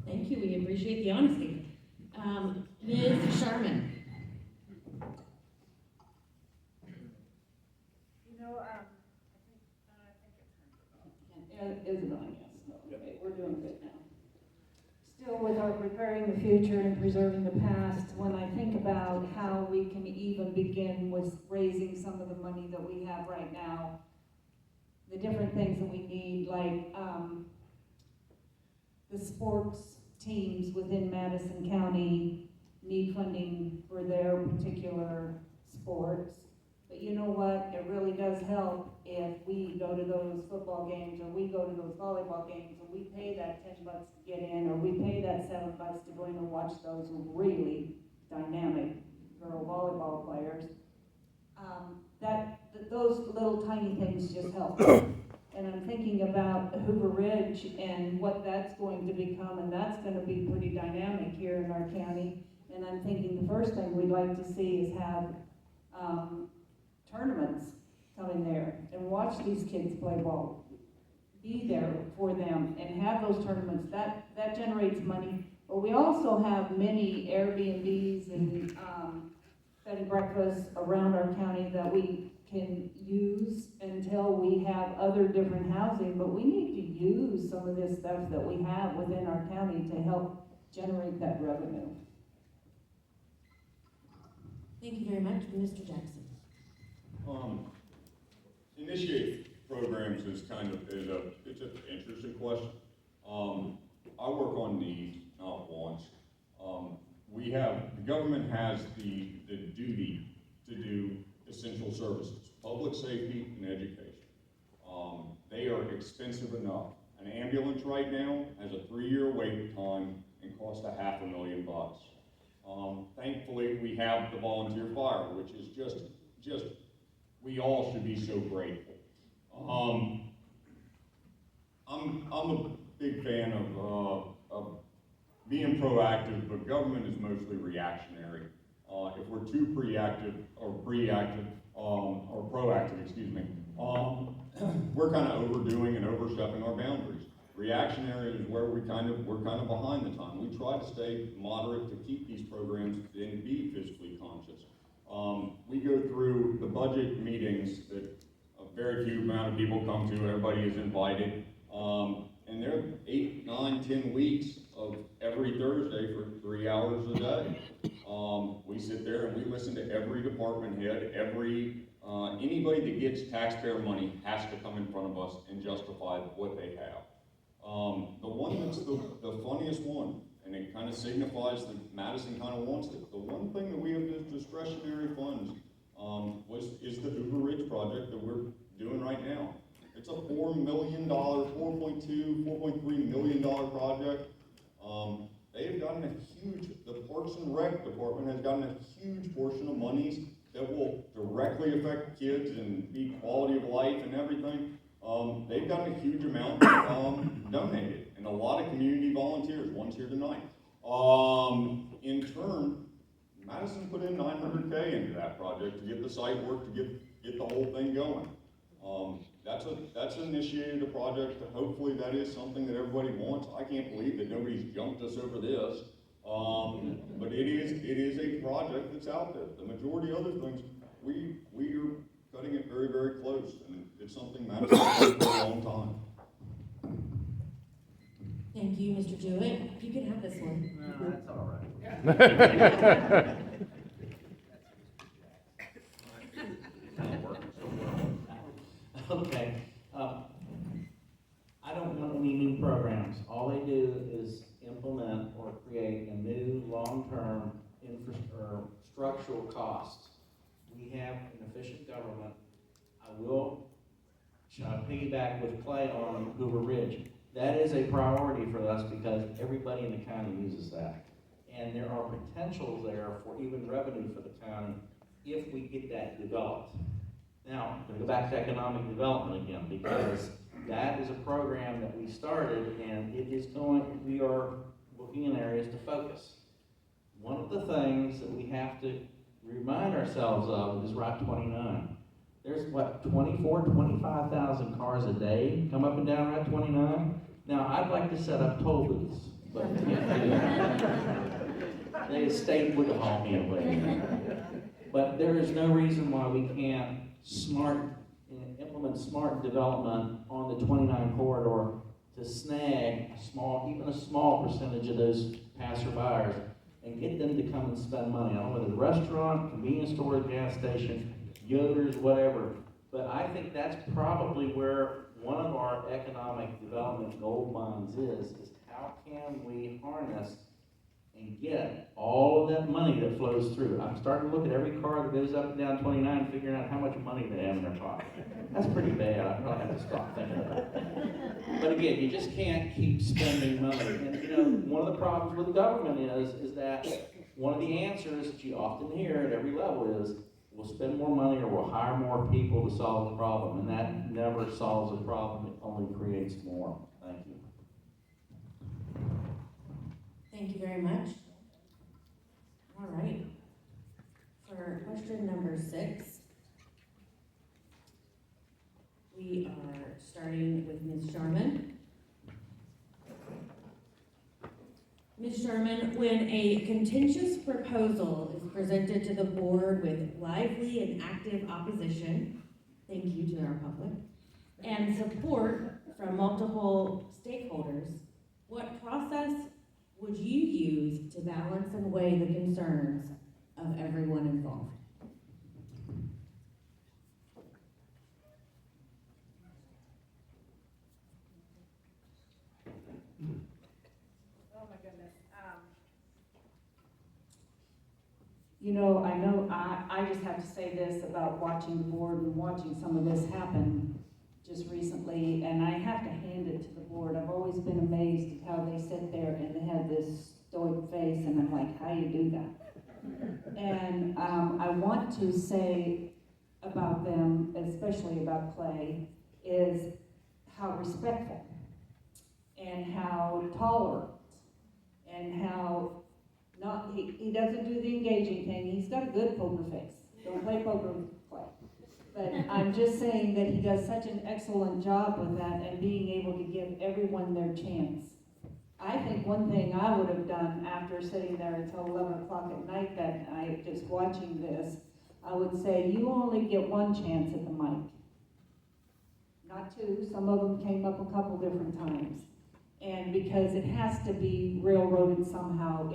B: Thank you, we appreciate the honesty. Ms. Sharmin.
G: No, I think it's.
F: Is it on? Yes. Okay, we're doing good now. Still with our preparing the future and preserving the past, when I think about how we can even begin with raising some of the money that we have right now, the different things that we need, like the sports teams within Madison County need funding for their particular sports. But you know what, it really does help if we go to those football games, or we go to those volleyball games, and we pay that $10 to get in, or we pay that $7 to go in and watch those really dynamic girl volleyball players. Those little tiny things just help. And I'm thinking about Hoover Ridge and what that's going to become, and that's gonna be pretty dynamic here in our county. And I'm thinking the first thing we'd like to see is have tournaments come in there and watch these kids play ball. Be there for them and have those tournaments. That generates money. But we also have many Airbnbs and bed and breakfasts around our county that we can use until we have other different housing. But we need to use some of this stuff that we have within our county to help generate that revenue.
B: Thank you very much, Mr. Jackson.
C: Initiate programs is it's an interesting question. I work on needs, not wants. The government has the duty to do essential services, public safety and education. They are expensive enough. An ambulance right now has a 3-year wait time and costs $500,000. Thankfully, we have the volunteer fire, which is just we all should be so grateful. I'm a big fan of being proactive, but government is mostly reactionary. If we're too proactive, we're kind of overdoing and overstepping our boundaries. Reactionary is where we're kind of behind the time. We try to stay moderate to keep these programs and be fiscally conscious. We go through the budget meetings that a very few amount of people come to. Everybody is invited, and they're 8, 9, 10 weeks of every Thursday for 3 hours a day. We sit there and we listen to every department head. Anybody that gets taxpayer money has to come in front of us and justify what they have. The one that's the funniest one, and it kind of signifies that Madison kind of wants it. The one thing that we have as discretionary funds is the Hoover Ridge project that we're doing right now. It's a $4 million, $4.3 million project. They have gotten the Parks and Rec department has gotten a huge portion of monies that will directly affect kids and be quality of life and everything. They've gotten a huge amount donated, and a lot of community volunteers. One's here tonight. In turn, Madison put in $900K into that project to get the site work, to get the whole thing going. That's initiated a project. Hopefully, that is something that everybody wants. I can't believe that nobody's jumped us over this. But it is a project that's out there. The majority of other things, we are cutting it very, very close, and it's something Madison's done for a long time.
B: Thank you, Mr. Jewett. You can have this one.
D: No, that's all right. Okay. I don't want any new programs. All they do is implement or create a new long-term structural cost. We have an efficient government. I will piggyback with Clay on Hoover Ridge. That is a priority for us because everybody in the county uses that. And there are potentials there for even revenue for the county if we get that developed. Now, I'm going to go back to economic development again, because that is a program that we started, and we are looking in areas to focus. One of the things that we have to remind ourselves of is Route 29. There's 25,000 cars a day come up and down Route 29. Now, I'd like to set up toll booths, but the state would haul me away. But there is no reason why we can't smart and implement smart development on the 29 corridor to snag even a small percentage of those passerbyers and get them to come and spend money. I don't know whether the restaurant, convenience store, gas station, Yoder's, whatever. But I think that's probably where one of our economic development gold mines is how can we harness and get all of that money that flows through. I'm starting to look at every car that goes up and down 29, figuring out how much money they have in their pocket. That's pretty bad. I probably have to stop thinking about it. But again, you just can't keep spending money. And you know, one of the problems with government is that one of the answers that you often hear at every level is, we'll spend more money or we'll hire more people to solve the problem. And that never solves a problem, it only creates more. Thank you.
B: Thank you very much. All right. For question number 6, we are starting with Ms. Sharmin. Ms. Sharmin, when a contentious proposal is presented to the board with lively and active opposition, thank you to our public, and support from multiple stakeholders, what process would you use to balance and weigh the concerns of everyone involved?
G: Oh my goodness.
F: You know, I just have to say this about watching the board and watching some of this happen just recently, and I have to hand it to the board. I've always been amazed at how they sit there and they have this stoic face, and I'm like, how do you do that? And I want to say about them, especially about Clay, is how respectful and how tolerant and how not, he doesn't do the engaging thing. He's got a good poker face. Don't play poker with Clay. But I'm just saying that he does such an excellent job with that and being able to give everyone their chance. I think one thing I would have done after sitting there until 11 o'clock at night that night, just watching this, I would say, you only get one chance at the mic. Not two, some of them came up a couple different times. And because it has to be railroaded somehow,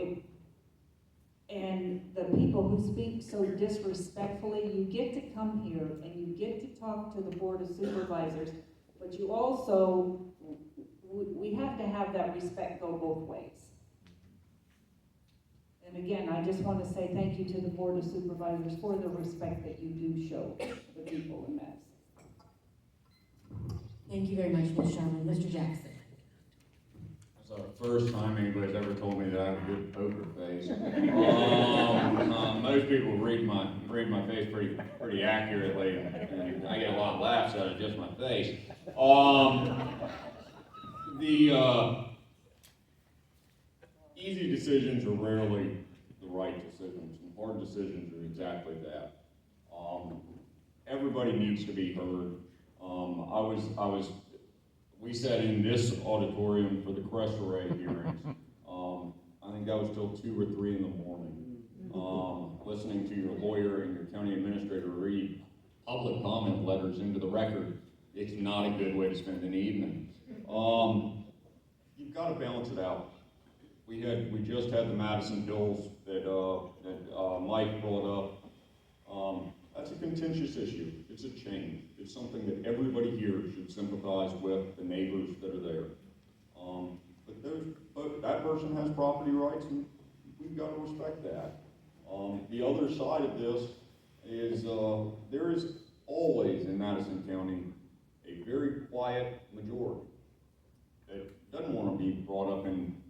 F: and the people who speak so disrespectfully, you get to come here and you get to talk to the Board of Supervisors, but you also, we have to have that respect go both ways. And again, I just want to say thank you to the Board of Supervisors for the respect that you do show the people in Madison.
B: Thank you very much, Ms. Sharmin. Mr. Jackson.
C: That's the first time anybody's ever told me that I have a good poker face. Most people read my face pretty accurately, and I get a lot of laughs out of just my face. The easy decisions are rarely the right decisions, and hard decisions are exactly that. Everybody needs to be heard. We sat in this auditorium for the Crest Array hearings. I think that was till 2 or 3 in the morning. Listening to your lawyer and your county administrator read public comment letters into the record, it's not a good way to spend an evening. You've got to balance it out. We just had the Madison bills that Mike brought up. That's a contentious issue. It's a change. It's something that everybody here should sympathize with, the neighbors that are there. But that person has property rights, and we've got to respect that. The other side of this is there is always in Madison County a very quiet majority that doesn't want to be brought up and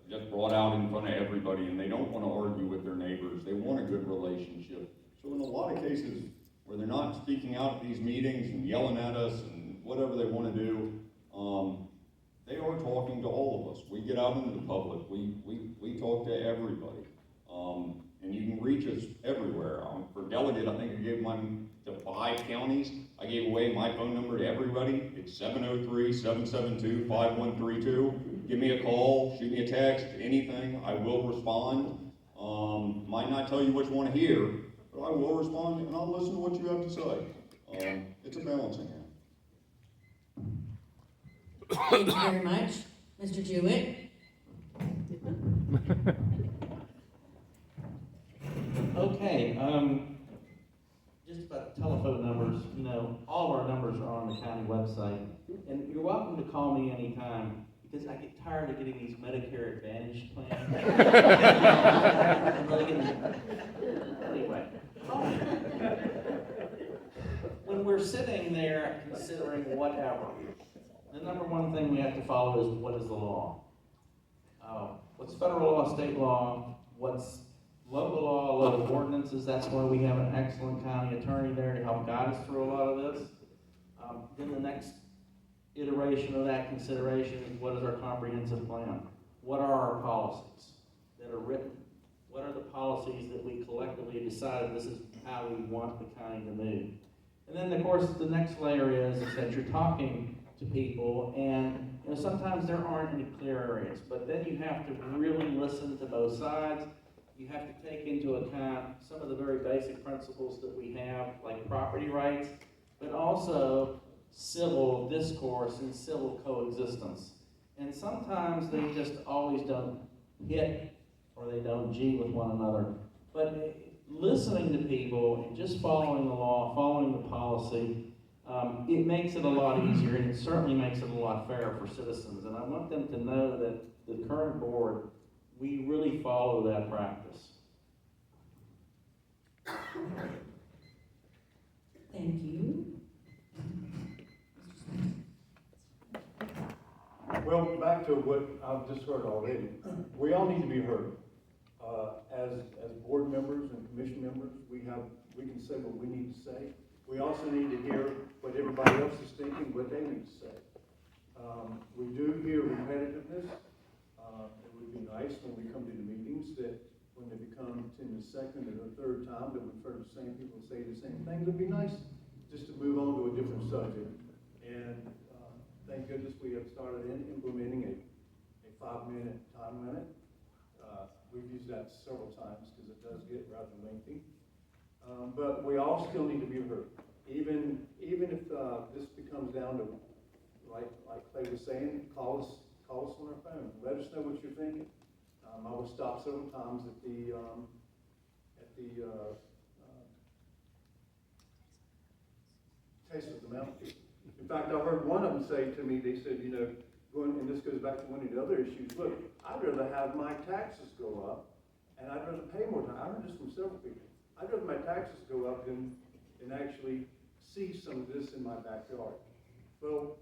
C: just brought out in front of everybody, and they don't want to argue with their neighbors. They want a good relationship. So in a lot of cases where they're not speaking out at these meetings and yelling at us and whatever they want to do, they are talking to all of us. We get out into the public. We talk to everybody. And you can reach us everywhere. For delegate, I think I gave mine to 5 counties. I gave away my phone number to everybody. It's 703-772-5132. Give me a call, shoot me a text, anything. I will respond. Might not tell you what you want to hear, but I will respond and I'll listen to what you have to say. It's a balancing act.
B: Thank you very much. Mr. Jewett?
D: Okay, just about telephone numbers, all of our numbers are on the county website. And you're welcome to call me anytime, because I get tired of getting these Medicare Advantage plans. I'm really anyway, call me. When we're sitting there considering whatever, the number one thing we have to follow is what is the law? What's federal law, state law, what's local law, local ordinances. That's why we have an excellent county attorney there to help guide us through a lot of this. Then the next iteration of that consideration is, what is our comprehensive plan? What are our policies that are written? What are the policies that we collectively decided this is how we want the county to move? And then, of course, the next layer is that you're talking to people, and sometimes there aren't any clear areas, but then you have to really listen to both sides. You have to take into account some of the very basic principles that we have, like property rights, but also civil discourse and civil coexistence. And sometimes they just always don't hit, or they don't G with one another. But listening to people and just following the law, following the policy, it makes it a lot easier, and it certainly makes it a lot fairer for citizens. And I want them to know that the current board, we really follow that practice.
B: Thank you.
E: Well, back to what I've just heard already. We all need to be heard. As board members and commission members, we can say what we need to say. We also need to hear what everybody else is thinking, what they need to say. We do hear repetitiveness. It would be nice when we come to the meetings that when they become in the second or the third time that we've heard the same people say the same thing. It would be nice just to move on to a different subject. And thank goodness we have started implementing a 5-minute time limit. We've used that several times because it does get rather lengthy. But we all still need to be heard. Even if this becomes down to, like Clay was saying, call us on our phone. Let us know what you're thinking. I was stopped several times at the Taste of the Mountain. In fact, I heard one of them say to me, they said, and this goes back to one of the other issues, look, I'd rather have my taxes go up, and I'd rather pay more tax. I heard this from several people. I'd rather my taxes go up than actually see some of this in my backyard. Well,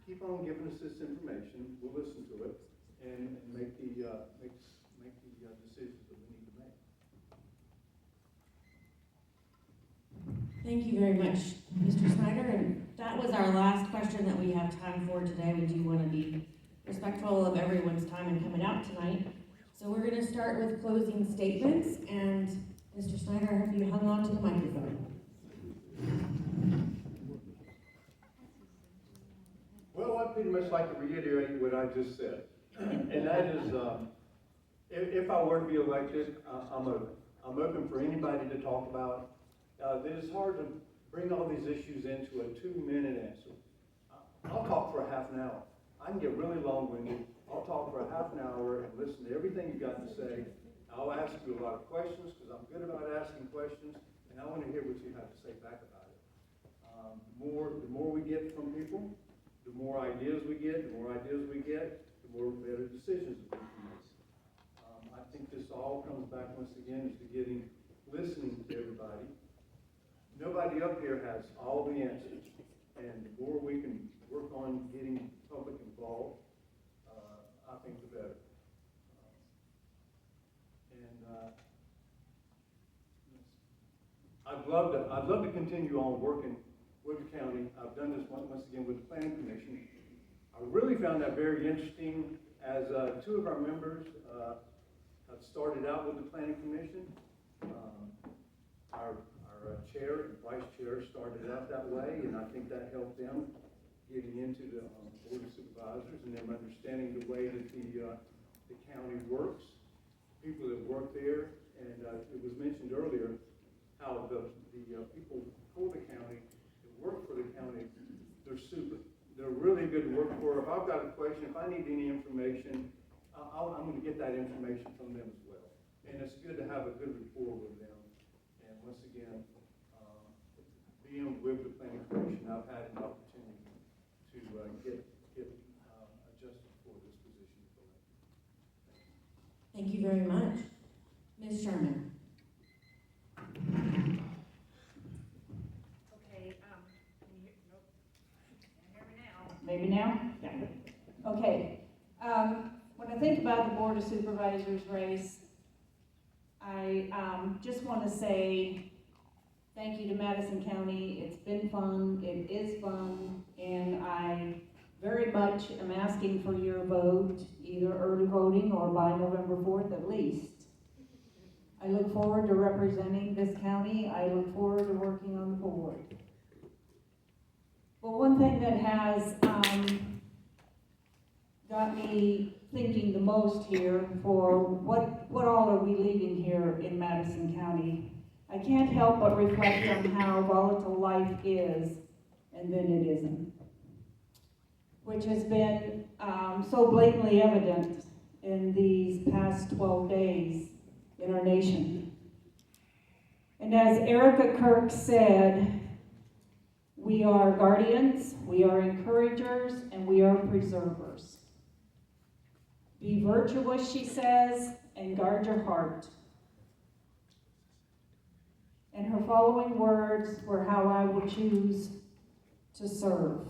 E: keep on giving us this information. We'll listen to it and make the decisions that we need to make.
B: Thank you very much, Mr. Snider. And that was our last question that we have time for today. We do want to be respectful of everyone's time in coming out tonight. So we're going to start with closing statements. And Mr. Snider, have you hung on to the microphone?
E: Well, I'd pretty much like to reiterate what I just said. And that is, if I were to be elected, I'm open for anybody to talk about. It is hard to bring all these issues into a 2-minute answer. I'll talk for a half an hour. I can get really long-winded. I'll talk for a half an hour and listen to everything you got to say. I'll ask you a lot of questions because I'm good about asking questions, and I want to hear what you have to say back about it. The more we get from people, the more ideas we get, the more better decisions we can make. I think this all comes back once again to listening to everybody. Nobody up here has all the answers, and the more we can work on getting public involved, I think the better. I'd love to continue on working with the county. I've done this once again with the Planning Commission. I really found that very interesting as 2 of our members have started out with the Planning Commission. Our chair and vice chair started out that way, and I think that helped them getting into the Board of Supervisors and them understanding the way that the county works, people that work there. And it was mentioned earlier how the people for the county that if I've got a question, if I need any information, I'm gonna get that information from them as well. And it's good to have a good rapport with them. And once again, being with the planning commission, I've had an opportunity to get adjusted for this position.
B: Thank you very much. Ms. Sharmin.
G: Okay, can you hear, nope, can't hear me now.
F: Maybe now? Yeah. Okay. When I think about the Board of Supervisors race, I just want to say thank you to Madison County. It's been fun, it is fun, and I very much am asking for your vote, either early voting or by November 4th at least. I look forward to representing this county. I look forward to working on the board. Well, one thing that has got me thinking the most here for what all are we leaving here in Madison County. I can't help but reflect on how volatile life is, and then it isn't, which has been so blatantly evident in these past 12 days in our nation. And as Erica Kirk said, we are guardians, we are encouragers, and we are preservers. Be virtuous, she says, and guard your heart. And her following words were how I will choose to serve.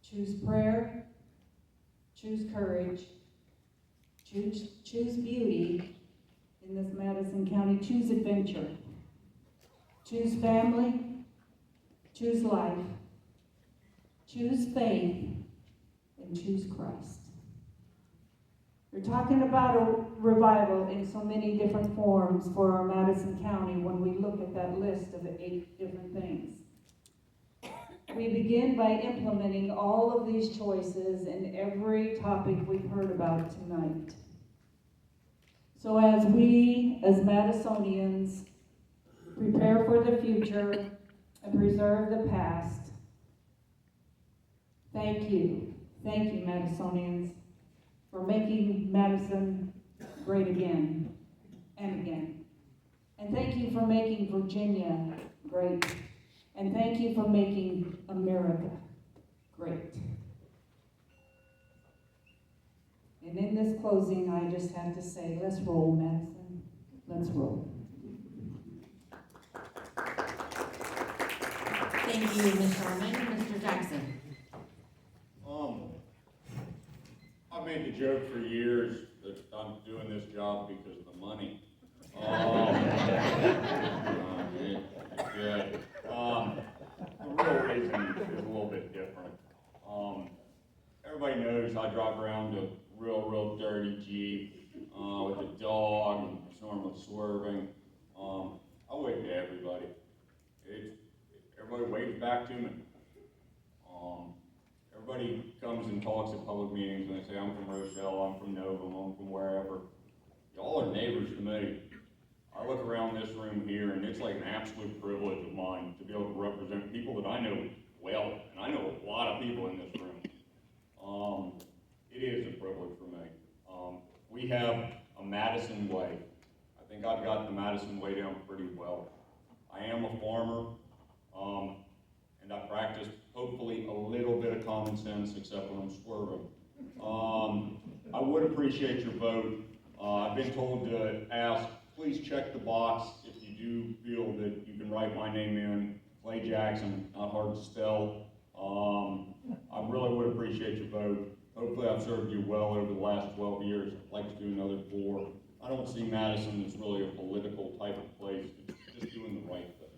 F: Choose prayer, choose courage, choose beauty in this Madison County, choose adventure, choose family, choose life, choose faith, and choose Christ. We're talking about a revival in so many different forms for our Madison County when we look at that list of 8 different things. We begin by implementing all of these choices in every topic we've heard about tonight. So as we, as Madisonians, prepare for the future and preserve the past, thank you, Madisonians, for making Madison great again and again. And thank you for making Virginia great. And thank you for making America great. And in this closing, I just have to say, let's roll, Madison. Let's roll.
B: Thank you, Ms. Sharmin. Mr. Jackson.
C: I've made the joke for years that I'm doing this job because of the money. It's good. The real reason is a little bit different. Everybody knows I drive around a real dirty Jeep with a dog and it's normally swerving. I wave to everybody. Everybody waves back to me. Everybody comes and talks at public meetings and they say, I'm from Rochelle, I'm from Novum, I'm from wherever. Y'all are neighbors to me. I look around this room here and it's like an absolute privilege of mine to be able to represent people that I know well, and I know a lot of people in this room. It is a privilege for me. We have a Madison way. I think I've got the Madison way down pretty well. I am a farmer, and I practice hopefully a little bit of common sense, except when I'm swerving. I would appreciate your vote. I've been told to ask, please check the box if you do feel that you can write my name in. Clay Jackson, not hard to spell. I really would appreciate your vote. Hopefully I've served you well over the last 12 years. I'd like to do another 4. I don't see Madison as really a political type of place. It's just doing the right thing.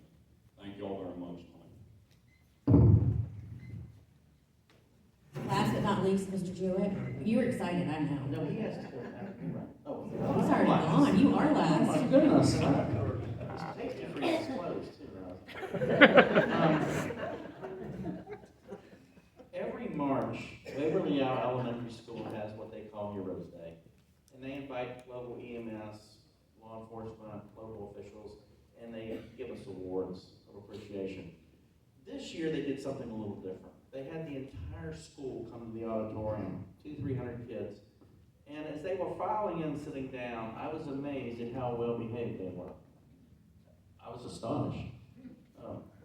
C: Thank you all very much.
B: Last but not least, Mr. Jewett. You were excited, I know.
D: No, he has to go now. Oh,
B: He's already gone. You are
D: oh my
B: last.
D: goodness. Safety freeze is closed too. Every March, Waverly Elementary School has what they call Heroes Day. And they invite local EMS, law enforcement, local officials, and they give us awards of appreciation. This year they did something a little different. They had the entire school come to the auditorium, 300 kids. And as they were filing in, sitting down, I was amazed at how well behaved they were. I was astonished.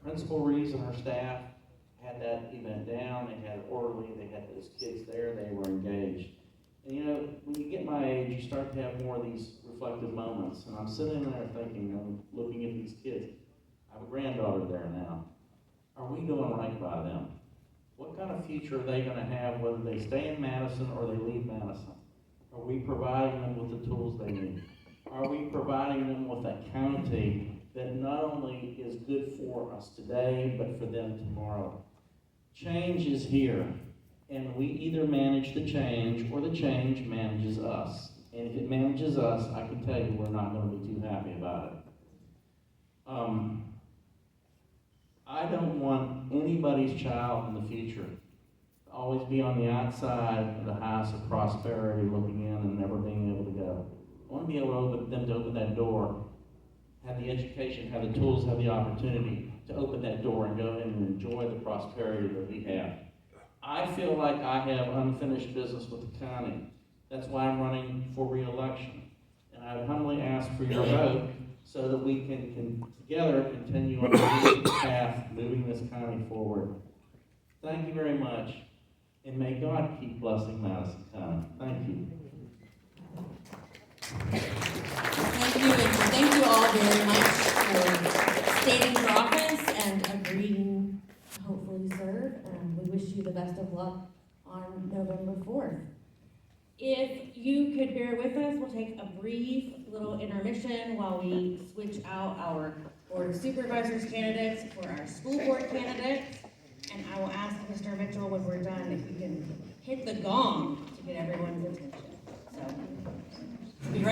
D: Principal Reeves and her staff had that event down. They had it orderly. They had those kids there. They were engaged. And you know, when you get my age, you start to have more of these reflective moments. And I'm sitting there thinking, I'm looking at these kids. I have a granddaughter there now. Are we doing right by them? What kind of future are they going to have, whether they stay in Madison or they leave Madison? Are we providing them with the tools they need? Are we providing them with that county that not only is good for us today, but for them tomorrow? Change is here, and we either manage the change or the change manages us. And if it manages us, I can tell you we're not going to be too happy about it. I don't want anybody's child in the future to always be on the outside of the house of prosperity looking in and never being able to go. I want to be able to them to open that door, have the education, have the tools, have the opportunity to open that door and go in and enjoy the prosperity that we have. I feel like I have unfinished business with the county. That's why I'm running for re-election. And I humbly ask for your vote so that we can together continue on the path moving this county forward. Thank you very much, and may God keep blessing Madison County. Thank you.
B: Thank you, and thank you all very much for standing for office and agreeing to hopefully serve. We wish you the best of luck on November 4th. If you could bear with us, we'll take a brief little intermission while we switch out our Board of Supervisors candidates for our school board candidates. And I will ask Mr. Mitchell when we're done if you can hit the gong to get everyone's attention. So.